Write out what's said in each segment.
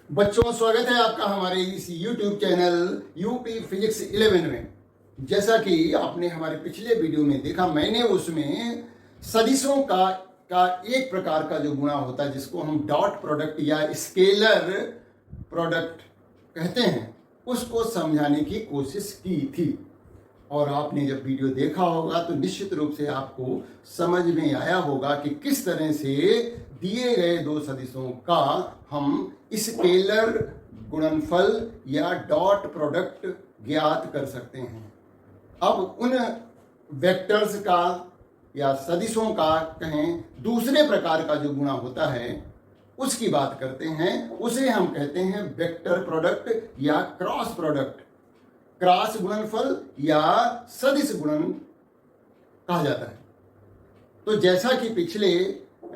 बच्चों, स्वागत है आपका हमारे इस YouTube चैनल यूपी फिजिक्स 11 में। जैसा कि आपने हमारे पिछले वीडियो में देखा, मैंने उसमें सदिशों का एक प्रकार का जो गुणा होता है जिसको हम डॉट प्रोडक्ट या स्केलर प्रोडक्ट कहते हैं, उसको समझाने की कोशिश की थी। और आपने जब वीडियो देखा होगा तो निश्चित रूप से आपको समझ में आया होगा कि किस तरह से दिए गए दो सदिशों का हम स्केलर गुणनफल या डॉट प्रोडक्ट ज्ञात कर सकते हैं। अब उन वेक्टर्स का या सदिशों का कहें दूसरे प्रकार का जो गुणा होता है उसकी बात करते हैं। उसे हम कहते हैं वेक्टर प्रोडक्ट या क्रॉस प्रोडक्ट, क्रॉस गुणनफल या सदिश गुणन कहा जाता है। तो जैसा कि पिछले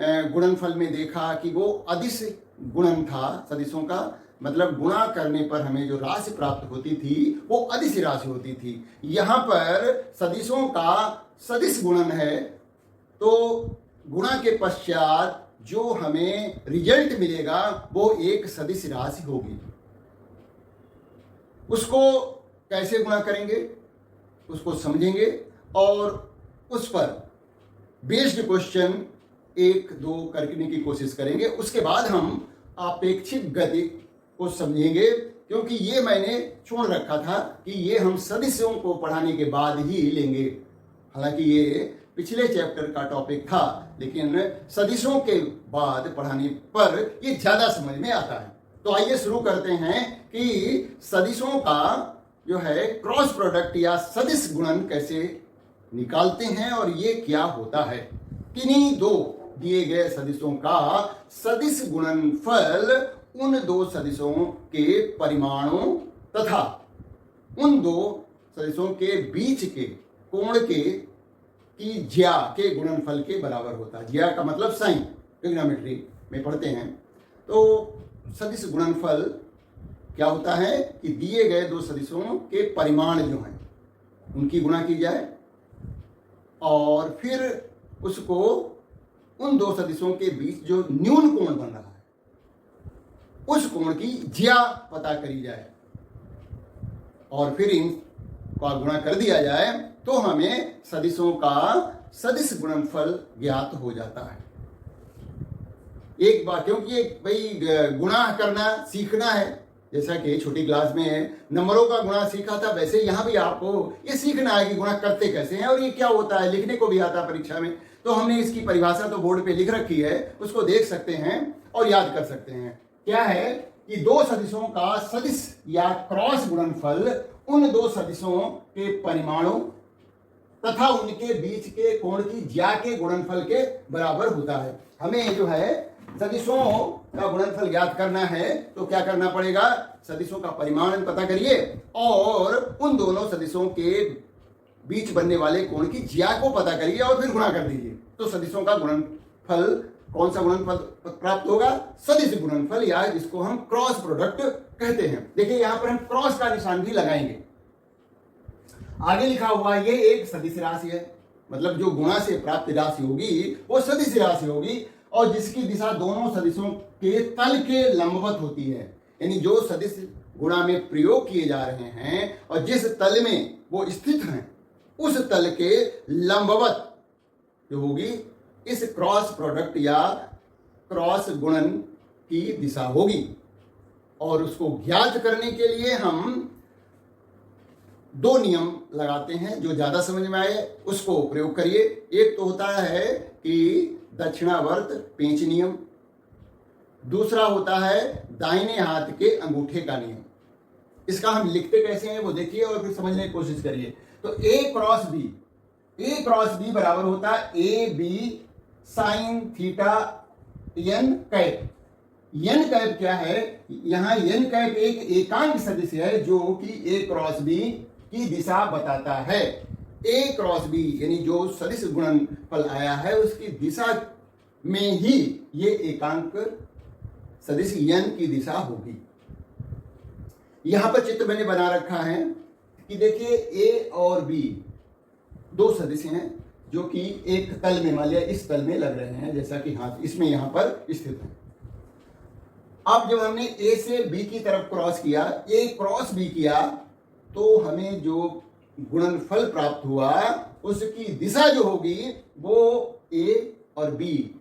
गुणनफल में देखा कि वो अदिश गुणन था, सदिशों का मतलब गुणा करने पर हमें जो राशि प्राप्त होती थी वो अदिश राशि होती थी। यहाँ पर सदिशों का सदिश गुणन है, तो गुणा के पश्चात जो हमें रिजल्ट मिलेगा वो एक सदिश राशि होगी। उसको कैसे गुणा करेंगे उसको समझेंगे और उस पर बेस्ड क्वेश्चन 1-2 करने की कोशिश करेंगे। उसके बाद हम आपेक्षिक गति को समझेंगे, क्योंकि ये मैंने छोड़ रखा था कि ये हम सदिशों को पढ़ाने के बाद ही लेंगे। हालांकि ये पिछले चैप्टर का टॉपिक था, लेकिन सदिशों के बाद पढ़ाने पर ये ज्यादा समझ में आता है। तो आइए शुरू करते हैं कि सदिशों का जो है क्रॉस प्रोडक्ट या सदिश गुणन कैसे निकालते हैं और ये क्या होता है। किन्हीं दो दिए गए सदिशों का सदिश गुणनफल उन दो सदिशों के परिमाणों तथा उन दो सदिशों के बीच के कोण के की ज्या के गुणनफल के बराबर होता है। ज्या का मतलब साइन, ट्रिग्नोमेट्री में पढ़ते हैं। तो सदिश गुणनफल क्या होता है कि दिए गए दो सदिशों के परिमाण जो हैं उनकी गुणा की जाए और फिर उसको उन दो सदिशों के बीच जो न्यून कोण बन रहा है उस कोण की ज्या पता करी जाए और फिर इनका गुणा कर दिया जाए तो हमें सदिशों का सदिश गुणनफल ज्ञात हो जाता है। एक बार क्योंकि भाई गुणा करना सीखना है, जैसा कि छोटी क्लास में नंबरों का गुणा सीखा था, वैसे यहाँ भी आपको ये सीखना है कि गुणा करते कैसे हैं और ये क्या होता है। लिखने को भी आता परीक्षा में, तो हमने इसकी परिभाषा तो बोर्ड पे लिख रखी है, उसको देख सकते हैं और याद कर सकते हैं। क्या है कि दो सदिशों का सदिश या क्रॉस गुणनफल उन दो सदिशों के परिमाणों तथा उनके बीच के कोण की ज्या के गुणनफल के बराबर होता है। हमें जो है सदिशों का गुणनफल ज्ञात करना है तो क्या करना पड़ेगा, सदिशों का परिमाण पता करिए और उन दोनों सदिशों के बीच बनने वाले कोण की ज्या को पता करिए और फिर गुणा कर दीजिए। तो सदिशों का गुणनफल, कौन सा गुणनफल प्राप्त होगा, सदिश गुणनफल, या जिसको हम क्रॉस प्रोडक्ट कहते हैं। देखिए यहां पर हम क्रॉस का निशान भी लगाएंगे। आगे लिखा हुआ ये एक सदिश राशि है, मतलब जो गुणा से प्राप्त राशि होगी वो सदिश राशि होगी और जिसकी दिशा दोनों सदिशों के तल के लंबवत होती है। यानी जो सदिश गुणा में प्रयोग किए जा रहे हैं और जिस तल में वो स्थित हैं उस तल के लंबवत जो होगी इस क्रॉस प्रोडक्ट या क्रॉस गुणन की दिशा होगी। और उसको ज्ञात करने के लिए हम दो नियम लगाते हैं, जो ज्यादा समझ में आए उसको प्रयोग करिए। एक तो होता है कि दक्षिणावर्त पेंच नियम, दूसरा होता है दाहिने हाथ के अंगूठे का नियम। इसका हम लिखते कैसे हैं वो देखिए और फिर समझने की कोशिश करिए। तो ए क्रॉस बी बराबर होता है A B sine theta N cap. N cap क्या है, यहां एन कैप एक एकांक सदिश है जो कि ए क्रॉस बी की दिशा बताता है। ए क्रॉस बी यानी जो सदिश गुणनफल आया है उसकी दिशा में ही ये एकांक सदिश एन की दिशा होगी। यहां पर चित्र मैंने बना रखा है कि देखिए ए और बी दो सदिश हैं जो कि एक तल में, मान लिया इस तल में लग रहे हैं, जैसा कि हाथ इसमें यहां पर स्थित है। अब जब हमने ए से बी की तरफ क्रॉस किया, ए क्रॉस बी किया, तो हमें जो गुणनफल प्राप्त हुआ उसकी दिशा जो होगी वो ए और बी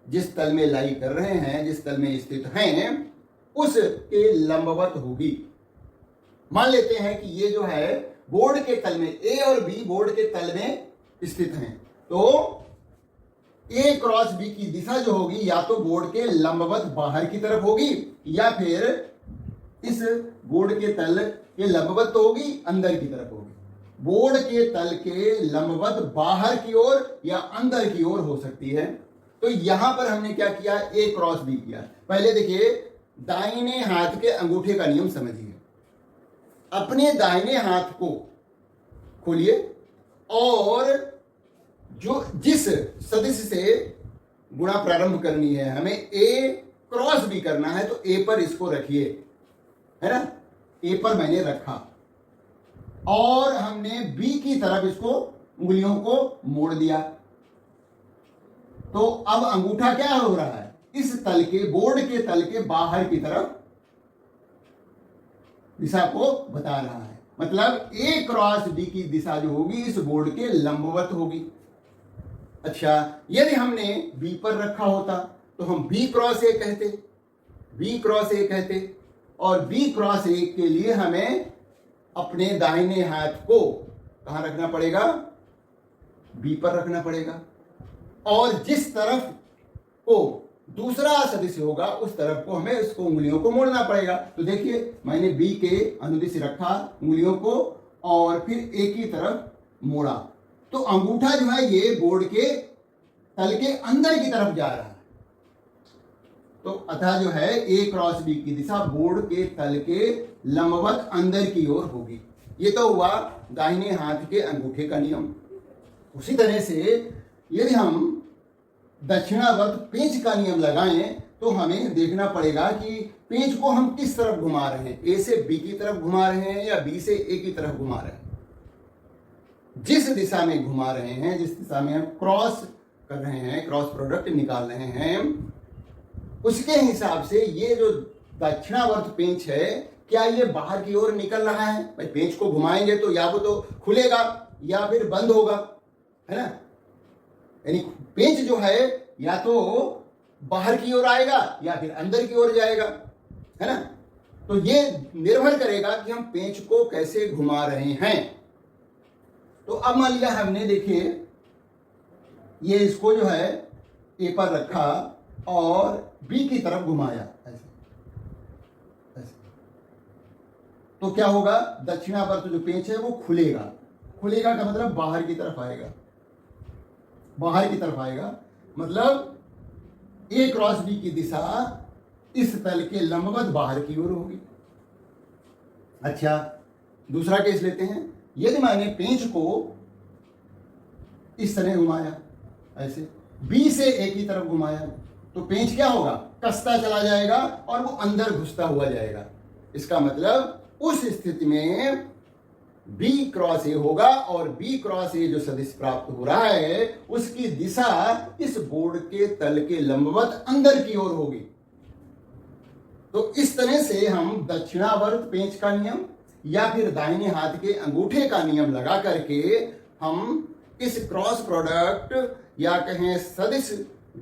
जिस तल में लाई कर रहे हैं, जिस तल में स्थित हैं, उसके लंबवत होगी। मान लेते हैं कि ये जो है बोर्ड के तल में, ए और बी बोर्ड के तल में स्थित हैं, तो ए क्रॉस बी की दिशा जो होगी या तो बोर्ड के लंबवत बाहर की तरफ होगी या फिर इस बोर्ड के तल के लंबवत तो होगी, अंदर की तरफ होगी। बोर्ड के तल के लंबवत बाहर की ओर या अंदर की ओर हो सकती है। तो यहां पर हमने क्या किया, ए क्रॉस बी किया। पहले देखिए, दाहिने हाथ के अंगूठे का नियम समझिए। अपने दाहिने हाथ को खोलिए और जो जिस सदिश से गुणा प्रारंभ करनी है, हमें ए क्रॉस बी करना है, तो ए पर इसको रखिए, है ना। ए पर मैंने रखा और हमने बी की तरफ इसको उंगलियों को मोड़ दिया। तो अब अंगूठा क्या हो रहा है, इस तल के, बोर्ड के तल के बाहर की तरफ दिशा को बता रहा है। मतलब ए क्रॉस बी की दिशा जो होगी इस बोर्ड के लंबवत होगी। अच्छा, यदि हमने बी पर रखा होता तो हम बी क्रॉस ए कहते, बी क्रॉस ए कहते, और बी क्रॉस ए के लिए हमें अपने दाहिने हाथ को कहां रखना पड़ेगा, बी पर रखना पड़ेगा, और जिस तरफ को दूसरा सदिश होगा उस तरफ को हमें उसको उंगलियों को मोड़ना पड़ेगा। तो देखिए, मैंने बी के अनुदिश रखा उंगलियों को और फिर ए की तरफ मोड़ा, तो अंगूठा जो है ये बोर्ड के तल के अंदर की तरफ जा रहा है। तो अतः जो है ए क्रॉस बी की दिशा बोर्ड के तल के लंबवत अंदर की ओर होगी। ये तो हुआ दाहिने हाथ के अंगूठे का नियम। उसी तरह से यदि हम दक्षिणावर्त पेंच का नियम लगाएं तो हमें देखना पड़ेगा कि पेंच को हम किस तरफ घुमा रहे हैं, ए से बी की तरफ घुमा रहे हैं या बी से ए की तरफ घुमा रहे हैं। जिस दिशा में घुमा रहे हैं, जिस दिशा में हम क्रॉस कर रहे हैं, क्रॉस प्रोडक्ट निकाल रहे हैं, उसके हिसाब से ये जो दक्षिणावर्त पेंच है, क्या ये बाहर की ओर निकल रहा है। भाई पेंच को घुमाएंगे तो या वो तो खुलेगा या फिर बंद होगा, है ना। यानी पेंच जो है या तो बाहर की ओर आएगा या फिर अंदर की ओर जाएगा, है ना। तो ये निर्भर करेगा कि हम पेंच को कैसे घुमा रहे हैं। तो अब मान लिया हमने, देखिए ये इसको जो है ए पर रखा और बी की तरफ घुमाया ऐसे ऐसे, तो क्या होगा, दक्षिणावर्त जो पेंच है वो खुलेगा। खुलेगा का मतलब बाहर की तरफ आएगा, बाहर की तरफ आएगा, मतलब ए क्रॉस बी की दिशा इस तल के लंबवत बाहर की ओर होगी। अच्छा, दूसरा केस लेते हैं। यदि मैंने पेंच को इस तरह घुमाया ऐसे, बी से ए की तरफ घुमाया, तो पेंच क्या होगा, कसता चला जाएगा और वो अंदर घुसता हुआ जाएगा। इसका मतलब उस स्थिति में बी क्रॉस ए होगा और बी क्रॉस ए जो सदिश प्राप्त हो रहा है उसकी दिशा इस बोर्ड के तल के लंबवत अंदर की ओर होगी। तो इस तरह से हम दक्षिणावर्त पेंच का नियम या फिर दाहिने हाथ के अंगूठे का नियम लगा करके हम इस क्रॉस प्रोडक्ट या कहें सदिश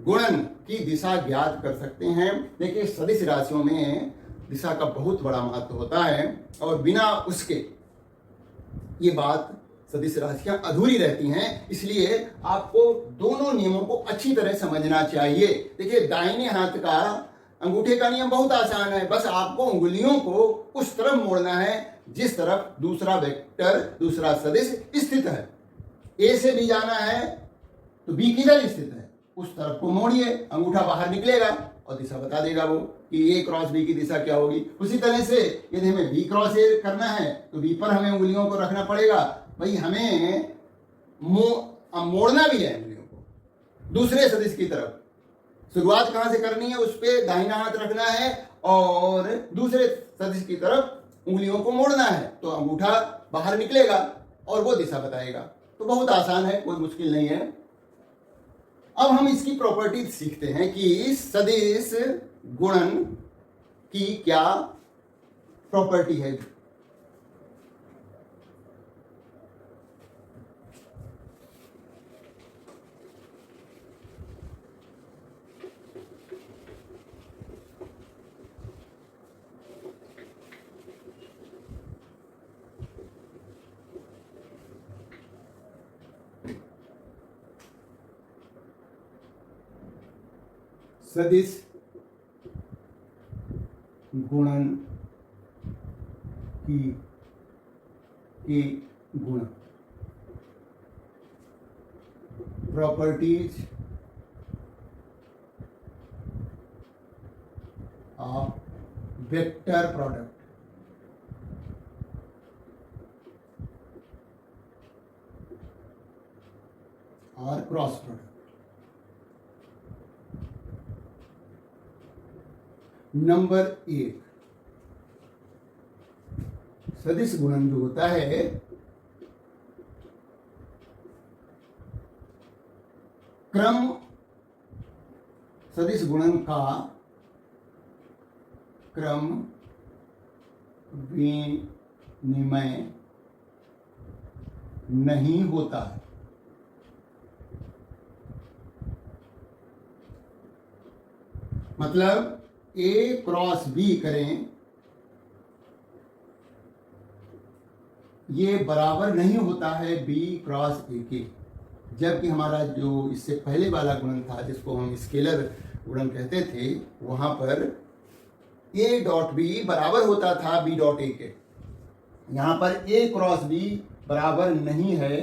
गुणन की दिशा ज्ञात कर सकते हैं। देखिए, सदिश राशियों में दिशा का बहुत बड़ा महत्व होता है और बिना उसके ये बात सदिश राशियां अधूरी रहती हैं। इसलिए आपको दोनों नियमों को अच्छी तरह समझना चाहिए। देखिए, दाहिने हाथ का अंगूठे का नियम बहुत आसान है, बस आपको उंगलियों को उस तरफ मोड़ना है जिस तरफ दूसरा वेक्टर, दूसरा सदिश स्थित है। ए से बी जाना है तो बी किधर स्थित है, उस तरफ को मोड़िए, अंगूठा बाहर निकलेगा और दिशा बता देगा वो कि ए क्रॉस बी की दिशा क्या होगी। उसी तरह से यदि हमें बी क्रॉस ए करना है तो बी पर हमें उंगलियों को रखना पड़ेगा। भाई हमें मोड़ना भी है उंगलियों को दूसरे सदिश की तरफ। शुरुआत कहां से करनी है, उस पर दाहिना हाथ रखना है और दूसरे सदिश की तरफ उंगलियों को मोड़ना है, तो अंगूठा बाहर निकलेगा और वो दिशा बताएगा। तो बहुत आसान है, कोई मुश्किल नहीं है। अब हम इसकी प्रॉपर्टी सीखते हैं कि सदिश गुणन कि क्या प्रॉपर्टी है। सदिश गुणन की के गुण, प्रॉपर्टीज ऑफ वेक्टर प्रोडक्ट, और क्रॉस प्रोडक्ट। नंबर 1, सदिश गुणन जो होता है क्रम, सदिश गुणन का क्रम विनिमय नहीं होता है। मतलब A क्रॉस B करें, ये बराबर नहीं होता है B क्रॉस A के। जबकि हमारा जो इससे पहले वाला गुणन था जिसको हम स्केलर गुणन कहते थे, वहां पर A डॉट B बराबर होता था B डॉट A के। यहां पर A क्रॉस B बराबर नहीं है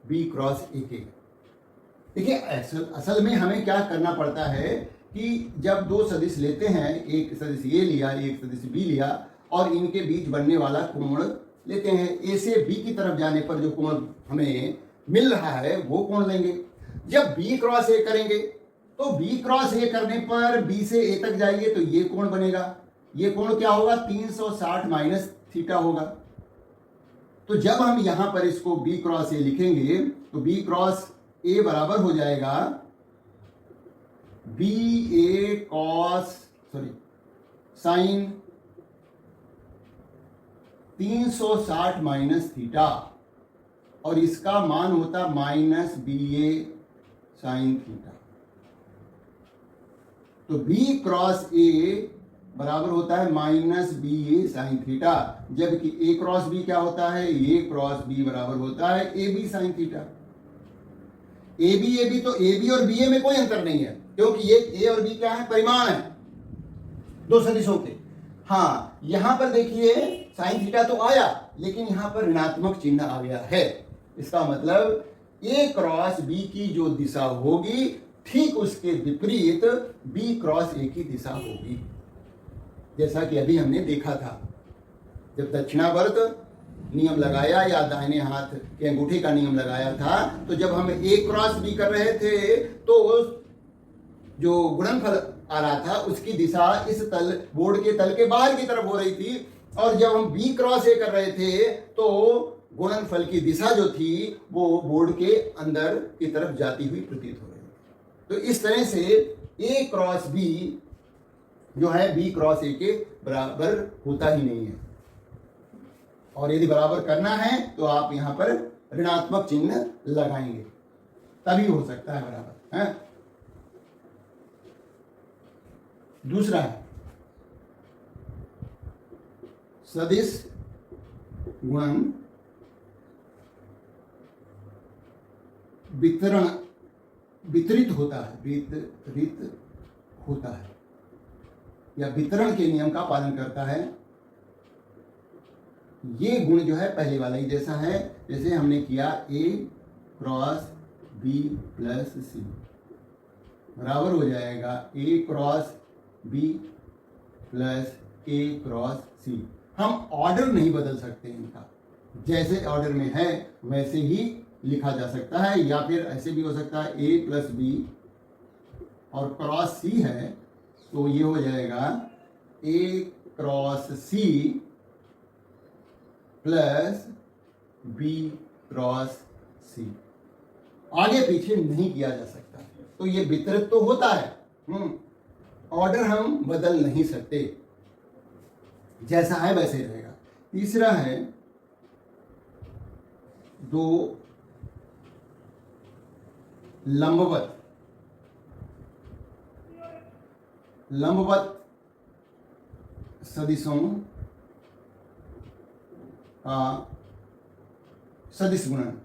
B क्रॉस A के। देखिए असल में हमें क्या करना पड़ता है कि जब दो सदिश लेते हैं, एक सदिश ए लिया, एक सदिश बी लिया, और इनके बीच बनने वाला कोण लेते हैं। ए से बी की तरफ जाने पर जो कोण हमें मिल रहा है वो कोण लेंगे। जब बी क्रॉस ए करेंगे तो बी क्रॉस ए करने पर बी से ए तक जाइए तो ये कोण बनेगा। ये कोण क्या होगा? 360 माइनस थीटा होगा। तो जब हम यहां पर इसको बी क्रॉस ए लिखेंगे तो बी क्रॉस ए बराबर हो जाएगा बी ए कॉस साइन 360 माइनस थीटा, और इसका मान होता माइनस बी ए साइन थीटा। तो बी क्रॉस ए बराबर होता है माइनस बी ए साइन थीटा, जबकि ए क्रॉस बी क्या होता है? ए क्रॉस बी बराबर होता है A B sine theta. A B तो ए बी और बी ए में कोई अंतर नहीं है, क्योंकि ये ए और बी क्या है? परिमाण है दो सदिशों के। हाँ, यहां पर देखिए साइन थीटा तो आया, लेकिन यहां पर ऋणात्मक चिन्ह आ गया है। इसका मतलब ए क्रॉस बी की जो दिशा होगी ठीक उसके विपरीत बी क्रॉस ए की दिशा होगी। जैसा कि अभी हमने देखा था, जब दक्षिणावर्त नियम लगाया या दाहिने हाथ के अंगूठे का नियम लगाया था, तो जब हम ए क्रॉस बी कर रहे थे तो जो गुणनफल आ रहा था उसकी दिशा इस तल, बोर्ड के तल के बाहर की तरफ हो रही थी, और जब हम बी क्रॉस ए कर रहे थे तो गुणनफल की दिशा जो थी वो बोर्ड के अंदर की तरफ जाती हुई प्रतीत हो रही थी। तो इस तरह से ए क्रॉस बी जो है बी क्रॉस ए के बराबर होता ही नहीं है। और यदि बराबर करना है तो आप यहां पर ऋणात्मक चिन्ह लगाएंगे, तभी हो सकता है बराबर है। दूसरा है सदिश गुणन वितरित होता है या वितरण के नियम का पालन करता है। ये गुण जो है पहले वाला ही जैसा है, जैसे हमने किया ए क्रॉस बी प्लस सी बराबर हो जाएगा A cross B plus A cross सी। हम ऑर्डर नहीं बदल सकते इनका, जैसे ऑर्डर में है वैसे ही लिखा जा सकता है, या फिर ऐसे भी हो सकता है ए प्लस बी और क्रॉस सी है तो ये हो जाएगा A cross C plus B cross C. आगे पीछे नहीं किया जा सकता, तो ये वितरित तो होता है, ऑर्डर हम बदल नहीं सकते। जैसा है वैसे रहेगा। तीसरा है दो लंबवत सदिशों का सदिश गुणन।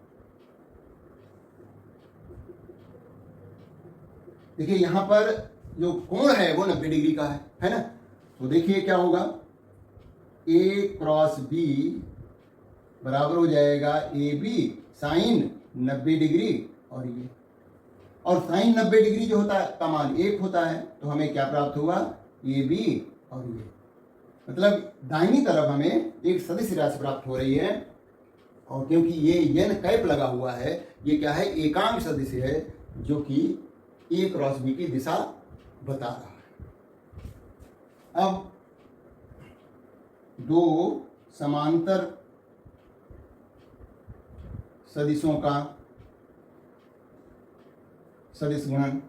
देखिए यहां पर जो कोण है वो 90 डिग्री का है ना। तो देखिए क्या होगा, ए क्रॉस बी बराबर हो जाएगा ए बी साइन 90 डिग्री और ये, और साइन 90 डिग्री जो होता है का मान 1 होता है, तो हमें क्या प्राप्त हुआ, ए बी और ये, मतलब दाहिनी तरफ हमें एक सदिश राशि प्राप्त हो रही है। और क्योंकि ये यन कैप लगा हुआ है, ये क्या है, एकांक सदिश है जो कि ए क्रॉस बी की दिशा बता रहा है। अब दो समांतर सदिशों का सदिश गुणन,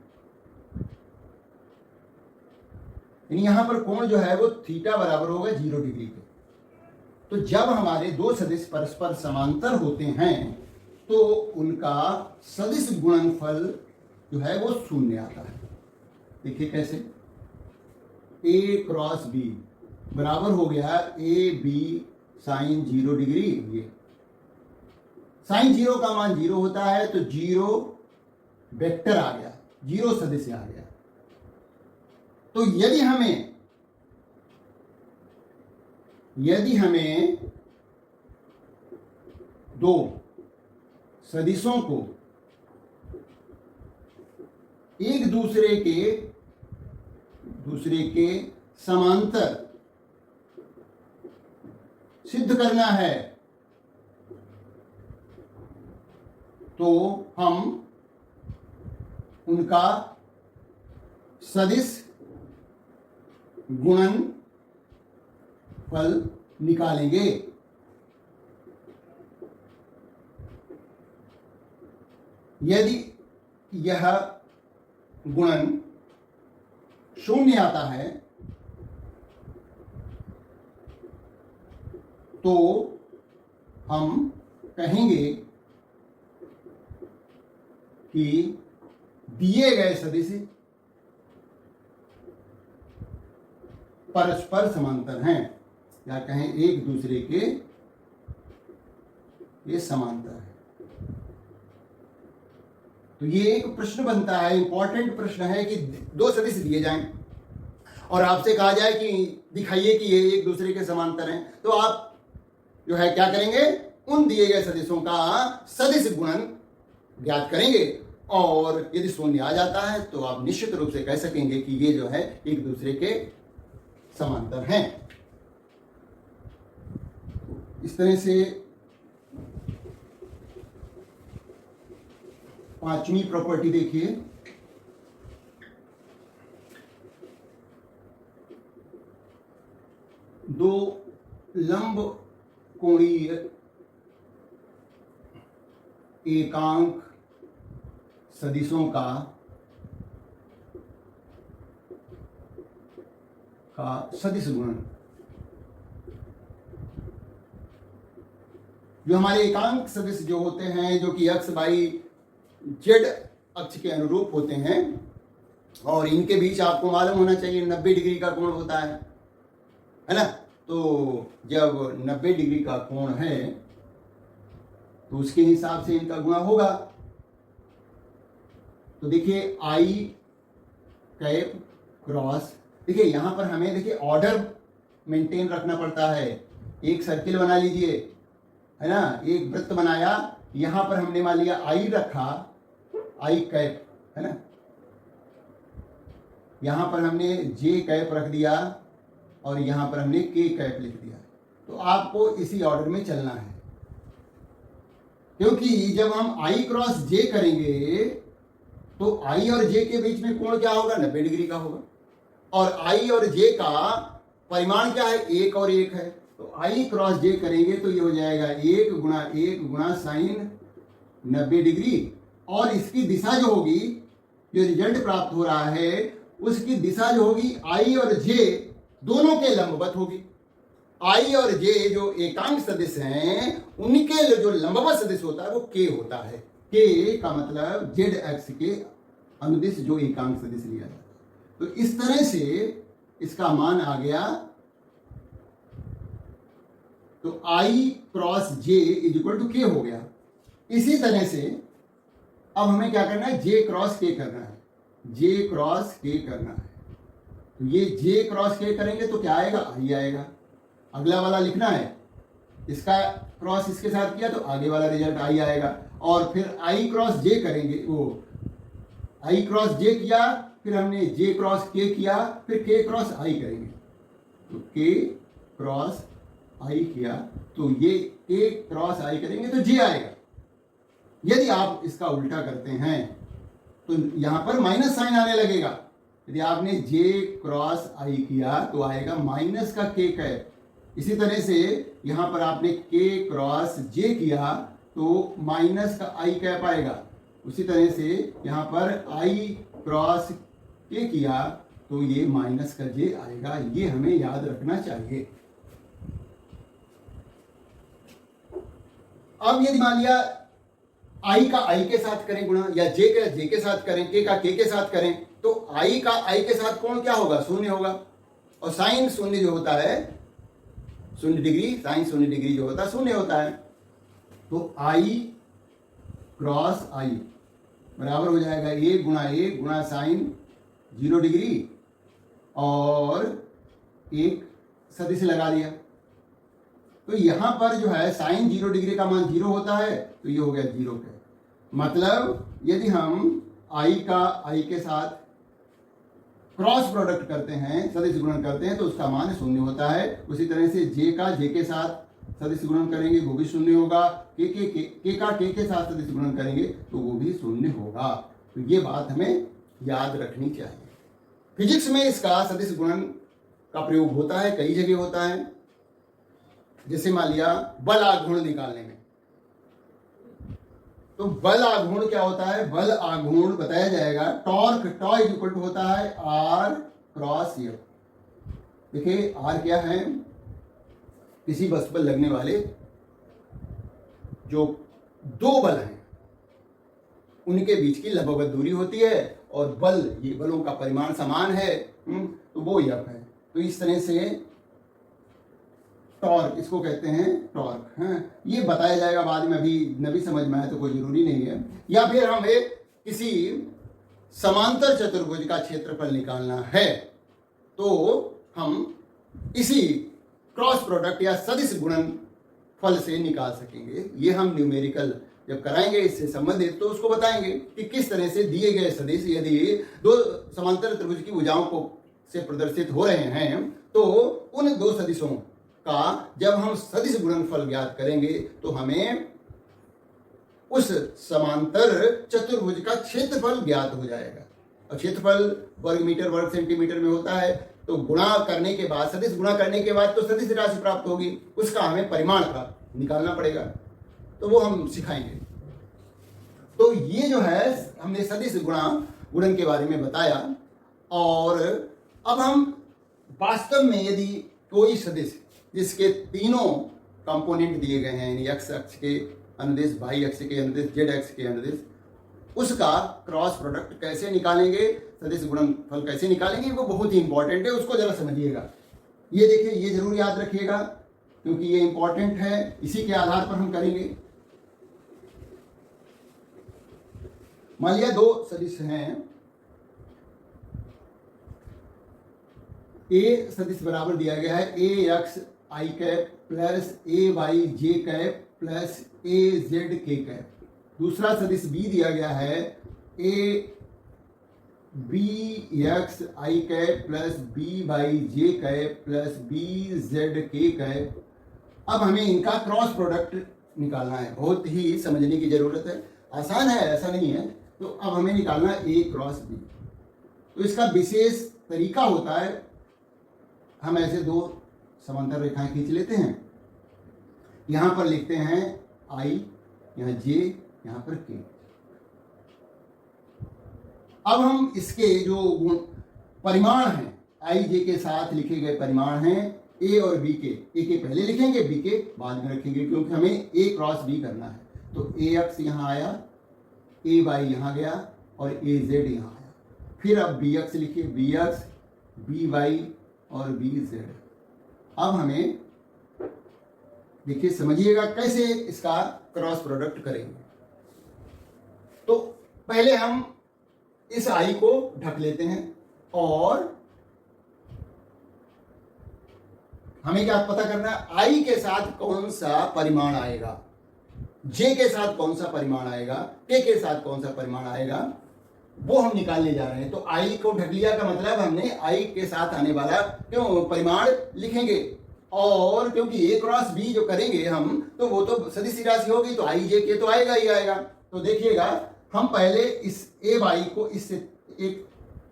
यहां पर कोण जो है वो थीटा बराबर होगा 0 डिग्री के। तो जब हमारे दो सदिश परस्पर समांतर होते हैं तो उनका सदिश गुणनफल जो है वो शून्य आता है। देखिए कैसे, ए क्रॉस बी बराबर हो गया ए बी साइन 0 डिग्री। ये साइन 0 का मान 0 होता है, तो 0 वेक्टर आ गया, 0 सदिश आ गया। तो यदि हमें दो सदिशों को एक दूसरे के समांतर सिद्ध करना है, तो हम उनका सदिश गुणन फल निकालेंगे। यदि यह गुणन शून्य आता है तो हम कहेंगे कि दिए गए सदिश परस्पर समांतर हैं, या कहें एक दूसरे के ये समांतर है। तो ये एक प्रश्न बनता है, इंपॉर्टेंट प्रश्न है कि दो सदिश दिए जाएं और आपसे कहा जाए कि दिखाइए कि ये एक दूसरे के समांतर हैं, तो आप जो है क्या करेंगे, उन दिए गए सदिशों का सदिश गुणन ज्ञात करेंगे, और यदि शून्य आ जाता है तो आप निश्चित रूप से कह सकेंगे कि ये जो है एक दूसरे के समांतर हैं। इस तरह से पांचवी प्रॉपर्टी देखिए, दो लंब कोणीय एकांक सदिशों का सदिश गुणन। जो हमारे एकांक सदिश जो होते हैं, जो कि एक्स वाई जेड अक्ष के अनुरूप होते हैं, और इनके बीच आपको मालूम होना चाहिए 90 डिग्री का कोण होता है ना। तो जब 90 डिग्री का कोण है तो उसके हिसाब से इनका गुणा होगा। तो देखिए आई कैप क्रॉस, देखिए यहां पर हमें देखिए ऑर्डर मेंटेन रखना पड़ता है। एक सर्किल बना लीजिए, है ना, एक वृत्त बनाया, यहां पर हमने मान लिया आई रखा, आई कैप, है ना, यहां पर हमने जे कैप रख दिया और यहां पर हमने के कैप लिख दिया। तो आपको इसी ऑर्डर में चलना है, क्योंकि जब हम आई क्रॉस जे करेंगे तो आई और जे के बीच में कोण क्या होगा, 90 डिग्री का होगा, और आई और जे का परिमाण क्या है, 1 और 1 है। तो आई क्रॉस जे करेंगे तो ये हो जाएगा 1 गुणा साइन 90 डिग्री, और इसकी दिशा जो होगी, जो रिजल्ट प्राप्त हो रहा है उसकी दिशा जो होगी आई और जे दोनों के लंबवत होगी। आई और जे जो एकांक सदिश हैं उनके जो लंबवत सदिश होता है वो के होता है। के का मतलब जेड एक्स के अनुदिश जो एकांक सदिश लिया जाता है। तो इस तरह से इसका मान आ गया, तो I cross J is equal to K हो गया। इसी तरह से अब हमें क्या करना है, जे क्रॉस के करना है, जे क्रॉस के करना है। तो ये जे क्रॉस के करेंगे तो क्या आएगा, आई आएगा। अगला वाला लिखना है, इसका क्रॉस इसके साथ किया तो आगे वाला रिजल्ट आई आएगा। और फिर आई क्रॉस जे करेंगे, वो आई क्रॉस जे किया, फिर हमने जे क्रॉस के किया, फिर के क्रॉस आई करेंगे। तो के क्रॉस आई किया तो ये के क्रॉस आई करेंगे तो जे आएगा। यदि आप इसका उल्टा करते हैं तो यहां पर माइनस साइन आने लगेगा। यदि आपने जे क्रॉस आई किया तो आएगा माइनस का के कैप। इसी तरह से यहां पर आपने के क्रॉस जे किया तो माइनस का आई कैप आएगा। उसी तरह से यहां पर आई क्रॉस के किया तो ये माइनस का जे आएगा। ये हमें याद रखना चाहिए। अब यदि मान लिया आई का आई के साथ करें गुणा, या जे का जे के साथ करें, के का के साथ करें, तो आई का आई के साथ कोण क्या होगा, शून्य होगा। और साइन शून्य जो होता है, शून्य डिग्री, साइन शून्य डिग्री जो होता है शून्य होता है। तो आई क्रॉस आई बराबर हो जाएगा ए गुणा साइन 0 डिग्री और एक सदिश लगा दिया। तो यहां पर जो है साइन 0 डिग्री का मान 0 होता है, तो ये हो गया 0 का। मतलब यदि हम आई का आई के साथ क्रॉस प्रोडक्ट करते हैं, सदिश गुणन करते हैं, तो उसका मान शून्य होता है। उसी तरह से जे का जे के साथ सदिश गुणन करेंगे वो भी शून्य होगा। के का के साथ सदिश गुणन करेंगे तो वो भी शून्य होगा। तो ये बात हमें याद रखनी चाहिए। फिजिक्स में इसका सदिश गुणन का प्रयोग होता है, कई जगह होता है। जैसे मान लिया बल आघूर्ण निकालने में, तो बल आघूर्ण क्या होता है, बल आघूर्ण बताया जाएगा torque, tau is equal to होता है आर क्रॉस एफ। देखिए आर क्या है, किसी वस्तु पर लगने वाले जो दो बल हैं उनके बीच की लंबवत दूरी होती है, और बल, ये बलों का परिमाण समान है, तो वो एफ है। तो इस तरह से टॉर्क, इसको कहते हैं टॉर्क। ये बताया जाएगा बाद में, अभी नबी समझ में आए तो कोई जरूरी नहीं है। या फिर हमें किसी समांतर चतुर्भुज का क्षेत्रफल निकालना है तो हम इसी क्रॉस प्रोडक्ट या सदिश गुणन फल से निकाल सकेंगे। ये हम न्यूमेरिकल जब कराएंगे इससे संबंधित तो उसको बताएंगे कि किस तरह से दिए गए सदिश यदि दो समांतर त्रिभुज की भुजाओं को से प्रदर्शित हो रहे हैं तो उन दो सदिशों का जब हम सदिश गुणनफल ज्ञात करेंगे तो हमें उस समांतर चतुर्भुज का क्षेत्रफल ज्ञात हो जाएगा। और क्षेत्रफल वर्ग मीटर वर्ग सेंटीमीटर में होता है। तो गुणा करने के बाद, सदिश गुणा करने के बाद तो सदिश राशि प्राप्त होगी, उसका हमें परिमाण प्राप्त निकालना पड़ेगा, तो वो हम सिखाएंगे। तो ये जो है हमने सदिश गुणन के बारे में बताया। और अब हम वास्तव में यदि कोई सदिश जिसके तीनों कंपोनेंट दिए गए हैं, यानी एक्स अक्ष के अनुदिश, वाई अक्ष के अनुदिश, जेड अक्ष के अनुदिश, उसका क्रॉस प्रोडक्ट कैसे निकालेंगे, सदिश गुणनफल कैसे निकालेंगे, वो बहुत ही इंपॉर्टेंट है। उसको जरा समझिएगा। ये देखिए, ये जरूर याद रखिएगा क्योंकि ये इंपॉर्टेंट है, इसी के आधार पर हम करेंगे। मान लिया दो सदिश हैं, ए सदिश बराबर दिया गया है A X I cap plus A Y J cap plus A Z K cap. दूसरा सदिश बी दिया गया है A B X I cap plus B Y J cap plus B Z K cap. अब हमें इनका क्रॉस प्रोडक्ट निकालना है। बहुत ही समझने की जरूरत है, आसान है, ऐसा नहीं है। तो अब हमें निकालना है ए क्रॉस बी। तो इसका विशेष तरीका होता है, हम ऐसे दो समांतर रेखाएं खींच लेते हैं, यहां पर लिखते हैं आई, यहां जे, यहां पर के। अब हम इसके जो परिमाण हैं, आई जे के साथ लिखे गए परिमाण हैं ए और बी के, ए के पहले लिखेंगे, बी के बाद में रखेंगे, क्योंकि हमें ए क्रॉस बी करना है। तो ए एक्स यहाँ आया, ए वाई यहाँ गया और ए जेड यहाँ आया। फिर अब बी एक्स लिखिए, बी एक्स, बी वाई और बी जेड। अब हमें देखिए, समझिएगा कैसे इसका क्रॉस प्रोडक्ट करेंगे। तो पहले हम इस आई को ढक लेते हैं और हमें क्या पता करना है, आई के साथ कौन सा परिमाण आएगा, जे के साथ कौन सा परिमाण आएगा, के साथ कौन सा परिमाण आएगा, वो हम निकालने जा रहे हैं। तो आई को ढक लिया का मतलब हमने आई के साथ आने वाला क्यों परिमाण लिखेंगे, और क्योंकि ए क्रॉस बी जो करेंगे हम, तो वो तो सदिश राशि होगी, तो आई जे के तो आएगा ही आएगा। तो देखिएगा, हम पहले इस ए वाई को इससे एक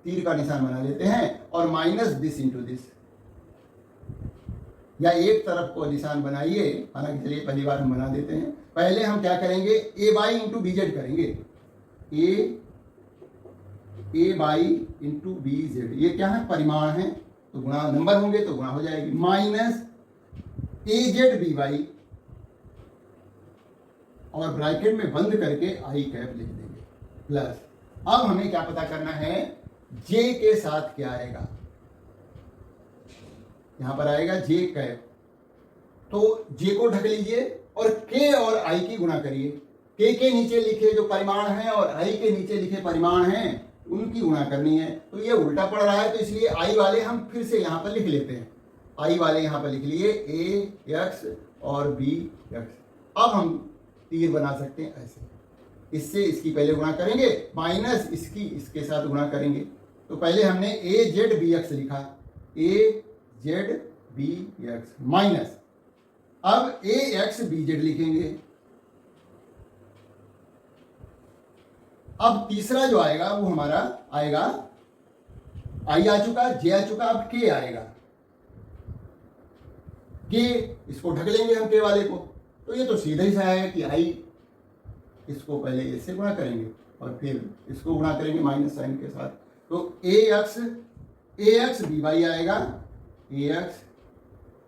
तीर का निशान बना लेते हैं और माइनस दिस इंटू दिस, या एक तरफ को निशान बनाइए, हालांकि चलिए पहली बार हम बना देते हैं। पहले हम क्या करेंगे, ए वाई इंटू बी जेड करेंगे, ए वाई इंटू बी जेड। ये क्या है, परिमाण है, तो गुणा नंबर होंगे तो गुणा हो जाएगी, माइनस ए जेड बी वाई, और ब्रैकेट में बंद करके आई कैप लिख देंगे, प्लस अब हमें क्या पता करना है, जे के साथ क्या आएगा, यहां पर आएगा जे कैप। तो जे को ढक लीजिए और के और आई की गुणा करिए, के नीचे लिखे जो परिमाण हैं और आई के नीचे लिखे परिमाण हैं उनकी गुणा करनी है। तो ये उल्टा पड़ रहा है, तो इसलिए आई वाले हम फिर से यहां पर लिख लेते हैं, आई वाले यहां पर लिख लिए, ए एक्स और बी एक्स। अब हम तीर बना सकते हैं ऐसे, इससे इसकी पहले गुणा करेंगे, माइनस इसकी इसके साथ गुणा करेंगे। तो पहले हमने ए जेड बी एक्स लिखा, ए जेड बी एक्स, माइनस अब ए एक्स बी जेड लिखेंगे। अब तीसरा जो आएगा वो हमारा आएगा, आई आ चुका, जे आ चुका, अब के आएगा, के इसको ढक लेंगे हम के वाले को। तो ये तो सीधा ही सा है कि आई इसको पहले इससे गुणा करेंगे और फिर इसको गुणा करेंगे माइनस साइन के साथ। तो ए एक्स बी वाई आएगा, ए एक्स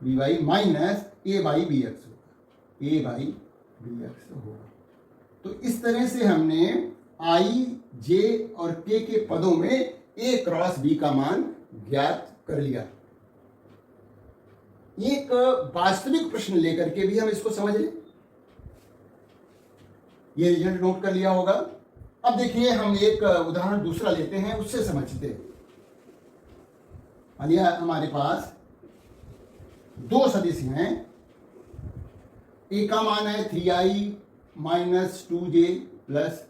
बी वाई माइनस ए वाई बी एक्स होगा, ए वाई बी एक्स होगा। तो इस तरह से हमने आई जे और के पदों में ए क्रॉस बी का मान ज्ञात कर लिया। एक वास्तविक प्रश्न लेकर के भी हम इसको समझ लें, ये रिजल्ट नोट कर लिया होगा। अब देखिए, हम एक उदाहरण दूसरा लेते हैं, उससे समझते हैं। मानिए हमारे पास दो सदिश हैं, ए का मान है 3i minus 2j plus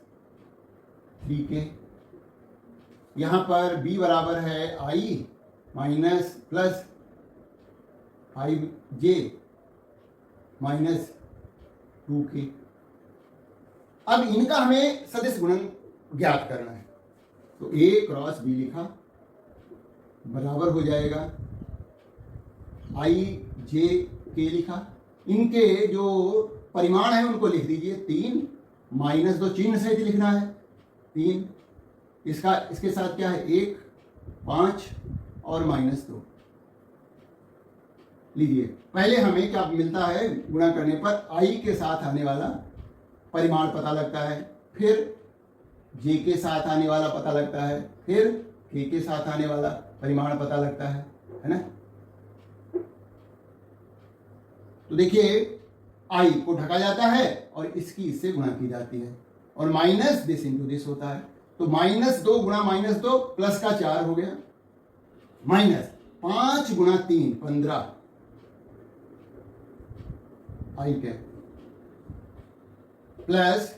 3k, यहां पर b बराबर है i minus plus 5j minus 2k। अब इनका हमें सदिश गुणन ज्ञात करना है। तो a क्रॉस b लिखा, बराबर हो जाएगा i j k लिखा, इनके जो परिमाण है उनको लिख दीजिए 3 माइनस 2, चिन्ह सहित लिखना है 3, इसका इसके साथ क्या है 1 5 और माइनस 2 लीजिए। पहले हमें क्या मिलता है, गुणा करने पर आई के साथ आने वाला परिमाण पता लगता है, फिर जे के साथ आने वाला पता लगता है, फिर के साथ आने वाला परिमाण पता लगता है ना। तो देखिए, आई को ढका जाता है और इसकी इससे गुणा की जाती है, और माइनस दिस इंटू दिस होता है। तो माइनस 2 गुणा माइनस 2 प्लस का 4 हो गया, माइनस 5 गुणा 3 15 आई के, प्लस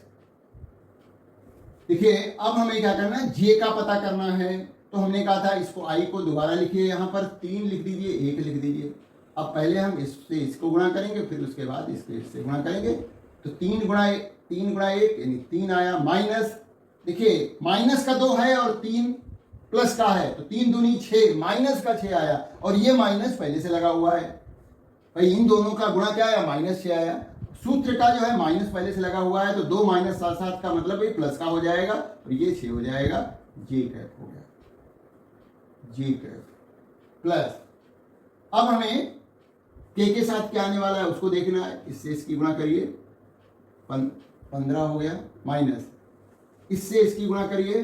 देखिए अब हमें क्या करना है, जे का पता करना है। तो हमने कहा था इसको आई को दोबारा लिखिए, यहां पर 3 लिख दीजिए, 1 लिख दीजिए। अब पहले हम इससे इसको गुणा करेंगे, फिर उसके बाद इससे गुणा करेंगे। तो 3 गुणा 1 यानी 3 आया, माइनस देखिए माइनस का 2 है और 3 प्लस का है, तो 3 दूनी 6, माइनस का 6 आया, और ये माइनस पहले से लगा हुआ है भाई, इन दोनों का गुणा क्या आया, माइनस 6 आया। सूत्र का जो है माइनस पहले से लगा हुआ है, तो 2 माइनस 7 7 का मतलब ये प्लस का हो जाएगा, और ये 6 हो जाएगा, जे कैप हो गया, जे कैप प्लस। अब हमें के साथ क्या आने वाला है उसको देखना है। इससे इसकी गुणा करिए, 15 हो गया, माइनस इससे इसकी गुणा करिए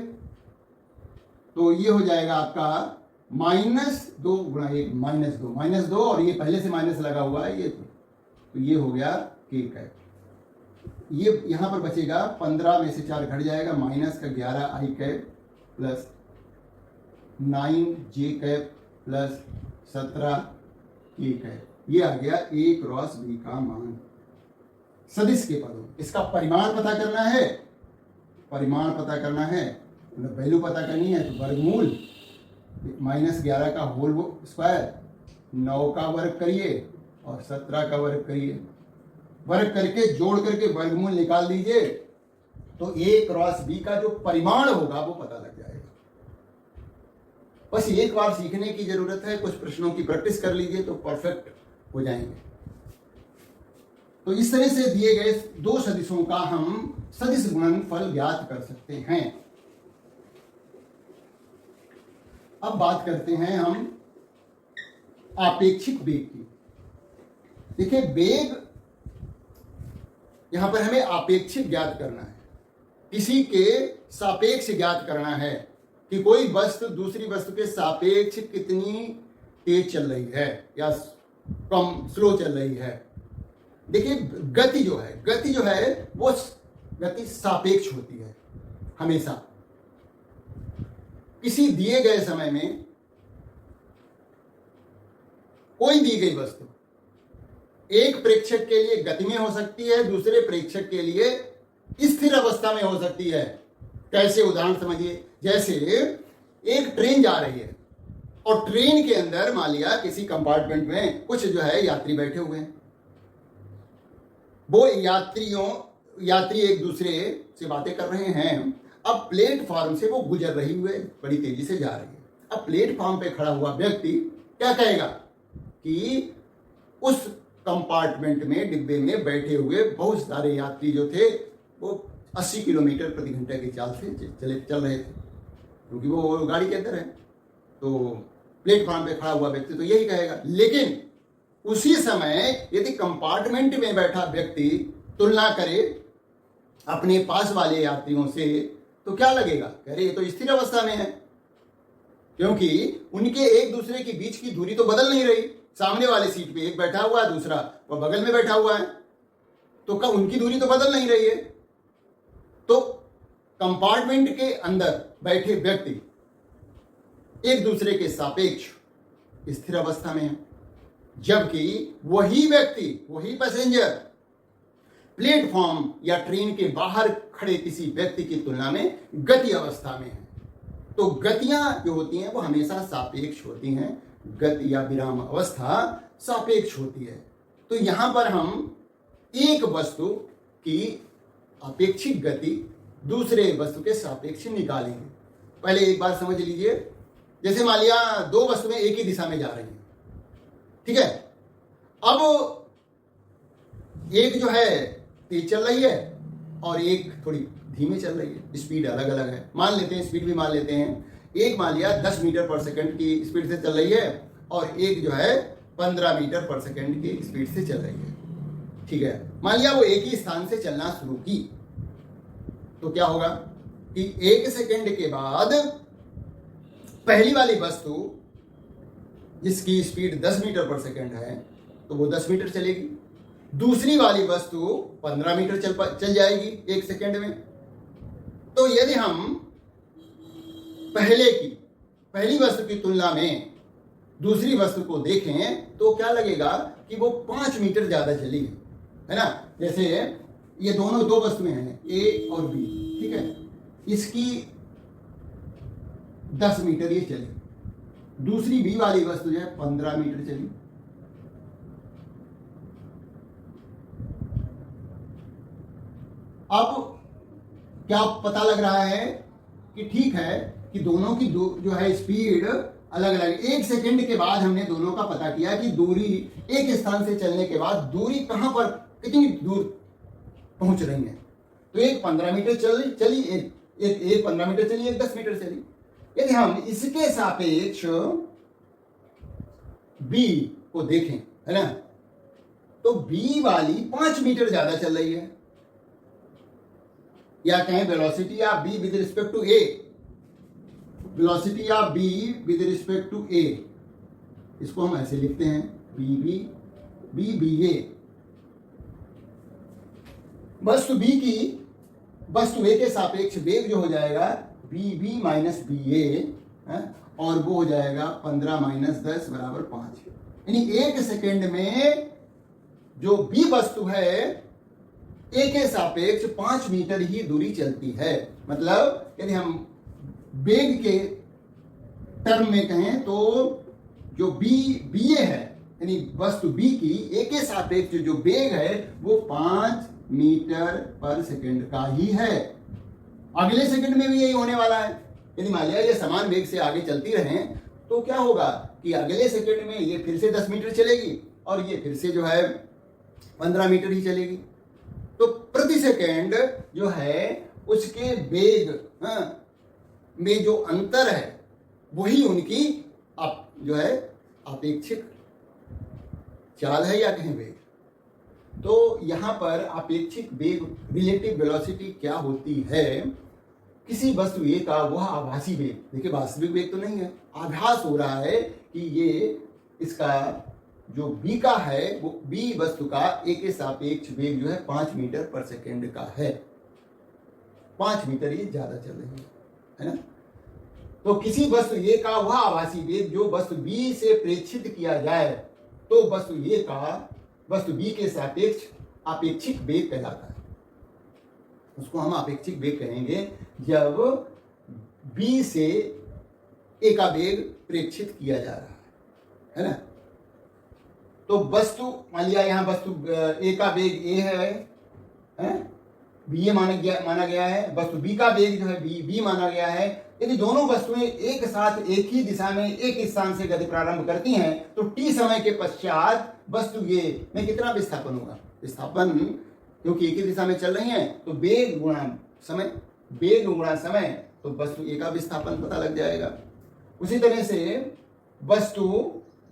तो ये हो जाएगा आपका -2 गुणा 1, -2 और ये पहले से माइनस लगा हुआ है ये, तो ये हो गया के कैप। ये यहां पर बचेगा 15 में से 4 घट जाएगा, माइनस का 11 आई कैप प्लस 9 जे कैप प्लस 17 के कैप। ये आ गया A क्रॉस B का मान सदिश के पदों। इसका परिमाण पता करना है, मतलब वैल्यू पता करनी है तो वर्गमूल -11 का होल स्क्वायर, 9 का वर्ग करिए और 17 का वर्ग करिए, वर्ग करके जोड़ करके वर्गमूल निकाल दीजिए तो A क्रॉस B का जो परिमाण होगा वो पता लग जाएगा। बस एक बार सीखने की जरूरत है, कुछ प्रश्नों की प्रैक्टिस कर लीजिए तो परफेक्ट हो जाएंगे। तो इस तरह से दिए गए दो सदिशों का हम सदिश गुणनफल ज्ञात कर सकते हैं। अब बात करते हैं हम आपेक्षिक वेग की। देखिए वेग, यहां पर हमें आपेक्षिक ज्ञात करना है, किसी के सापेक्ष ज्ञात करना है कि कोई वस्तु दूसरी वस्तु के सापेक्ष कितनी तेज चल रही है या कम स्लो चल रही है। देखिए गति जो है वो गति सापेक्ष होती है हमेशा। किसी दिए गए समय में कोई दी गई वस्तु एक प्रेक्षक के लिए गति में हो सकती है, दूसरे प्रेक्षक के लिए स्थिर अवस्था में हो सकती है। कैसे, उदाहरण समझिए, जैसे एक ट्रेन जा रही है और ट्रेन के अंदर मान लिया किसी कंपार्टमेंट में कुछ जो है यात्री बैठे हुए हैं। वो यात्री एक दूसरे से बातें कर रहे हैं। अब प्लेटफॉर्म से वो गुजर रही हुए बड़ी तेजी से जा रही है। अब प्लेटफॉर्म पे खड़ा हुआ व्यक्ति क्या कहेगा कि उस कंपार्टमेंट में, डिब्बे में बैठे हुए बहुत सारे यात्री जो थे वो 80 किलोमीटर प्रति घंटे की चाल से चल रहे थे, क्योंकि वो गाड़ी के अंदर है। तो प्लेटफॉर्म पे खड़ा हुआ व्यक्ति तो यही कहेगा। लेकिन उसी समय यदि कंपार्टमेंट में बैठा व्यक्ति तुलना करे अपने पास वाले यात्रियों से तो क्या लगेगा, कह रहे ये तो स्थिर अवस्था में है, क्योंकि उनके एक दूसरे के बीच की दूरी तो बदल नहीं रही। सामने वाले सीट पे एक बैठा हुआ है, दूसरा वह बगल में बैठा हुआ है, तो क्या उनकी दूरी तो बदल नहीं रही है। तो कंपार्टमेंट के अंदर बैठे व्यक्ति एक दूसरे के सापेक्ष स्थिर अवस्था में है, जबकि वही व्यक्ति, वही पैसेंजर प्लेटफॉर्म या ट्रेन के बाहर खड़े किसी व्यक्ति की तुलना में गति अवस्था में है। तो गतियां जो होती हैं वो हमेशा सापेक्ष होती हैं, गति या विराम अवस्था सापेक्ष होती है। तो यहां पर हम एक वस्तु की अपेक्षिक गति दूसरे वस्तु के सापेक्ष निकालेंगे। पहले एक बार समझ लीजिए, जैसे मान लिया दो वस्तुएं एक ही दिशा में जा रही हैं, ठीक है। अब एक जो है तेज चल रही है और एक थोड़ी धीमे चल रही है, स्पीड अलग अलग है। मान लेते हैं, स्पीड भी मान लेते हैं। एक मान लिया 10 मीटर पर सेकंड की स्पीड से चल रही है और एक जो है 15 मीटर पर सेकंड की स्पीड से चल रही है, ठीक है। मान लिया वो एक ही स्थान से चलना शुरू की, तो क्या होगा कि 1 सेकंड के बाद पहली वाली वस्तु जिसकी स्पीड 10 मीटर पर सेकंड है तो वो 10 मीटर चलेगी, दूसरी वाली वस्तु 15 मीटर चल जाएगी 1 सेकंड में। तो यदि हम पहली वस्तु की तुलना में दूसरी वस्तु को देखें तो क्या लगेगा कि वो 5 मीटर ज्यादा चली है ना। जैसे ये दोनों दो वस्तुएं हैं ए और बी, ठीक है। इसकी 10 मीटर ये चली, दूसरी बी वाली वस्तु जो है 15 मीटर चली। अब क्या पता लग रहा है कि ठीक है कि दोनों की जो है स्पीड अलग अलग। 1 सेकंड के बाद हमने दोनों का पता किया कि दूरी, एक स्थान से चलने के बाद दूरी कहां पर कितनी दूर पहुंच रही है। तो एक 15 मीटर चली, एक 15 मीटर चली, एक 10 मीटर चली। यदि हम इसके सापेक्ष बी को देखें, है ना, तो बी वाली 5 मीटर ज्यादा चल रही है, या कहें velocity of B with respect to A, velocity of B with respect to A, इसको हम ऐसे लिखते हैं B B B B A. वस्तु बी की वस्तु ए के सापेक्ष वेग जो हो जाएगा बी बी माइनस बी ए, और वो हो जाएगा 15 माइनस 10 बराबर 5। यानी 1 सेकेंड में जो बी वस्तु है ए के सापेक्ष 5 मीटर ही दूरी चलती है। मतलब यदि हम वेग के टर्म में कहें तो जो बी ए है, यानी वस्तु बी की ए के सापेक्ष जो वेग है वो 5 मीटर पर सेकेंड का ही है। अगले सेकंड में भी यही होने वाला है। यदि मान लिया ये समान वेग से आगे चलती रहें तो क्या होगा कि अगले सेकंड में ये फिर से 10 मीटर चलेगी और ये फिर से जो है 15 मीटर ही चलेगी। तो प्रति सेकंड जो है उसके वेग में जो अंतर है वही उनकी जो है अपेक्षित चाल है या कहें वेग। तो यहां पर अपेक्षित वेग रिलेटिव वेलोसिटी क्या होती है? किसी वस्तु ए का वह आभासी वेग, देखिए वास्तविक वेग तो नहीं है, आभास हो रहा है कि ये इसका जो बी का है वो बी वस्तु का ए के सापेक्ष वेग जो है 5 मीटर पर सेकेंड का है। 5 मीटर ये ज्यादा चल रही है ना। तो किसी वस्तु ए का वह आभासी वेग जो वस्तु बी से प्रेक्षित किया जाए तो वस्तु ए का वस्तु बी के सापेक्ष अपेक्षित वेग कहलाता है। उसको हम अपेक्षित वेग कहेंगे जब बी से ए का वेग प्रेक्षित किया जा रहा है ना। तो वस्तु मान लिया यहाँ वस्तु ए का वेग ए है, बी ए माना गया है, वस्तु बी का वेग जो है बी माना गया है। यदि दोनों वस्तुएं एक साथ एक ही दिशा में एक स्थान से गति प्रारंभ करती हैं तो टी समय के पश्चात वस्तु ए में कितना विस्थापन होगा? विस्थापन क्योंकि एक ही दिशा में चल रही हैं तो वेग गुणा समय, वेग गुणा समय, तो वस्तु ए का विस्थापन पता लग जाएगा। उसी तरह से वस्तु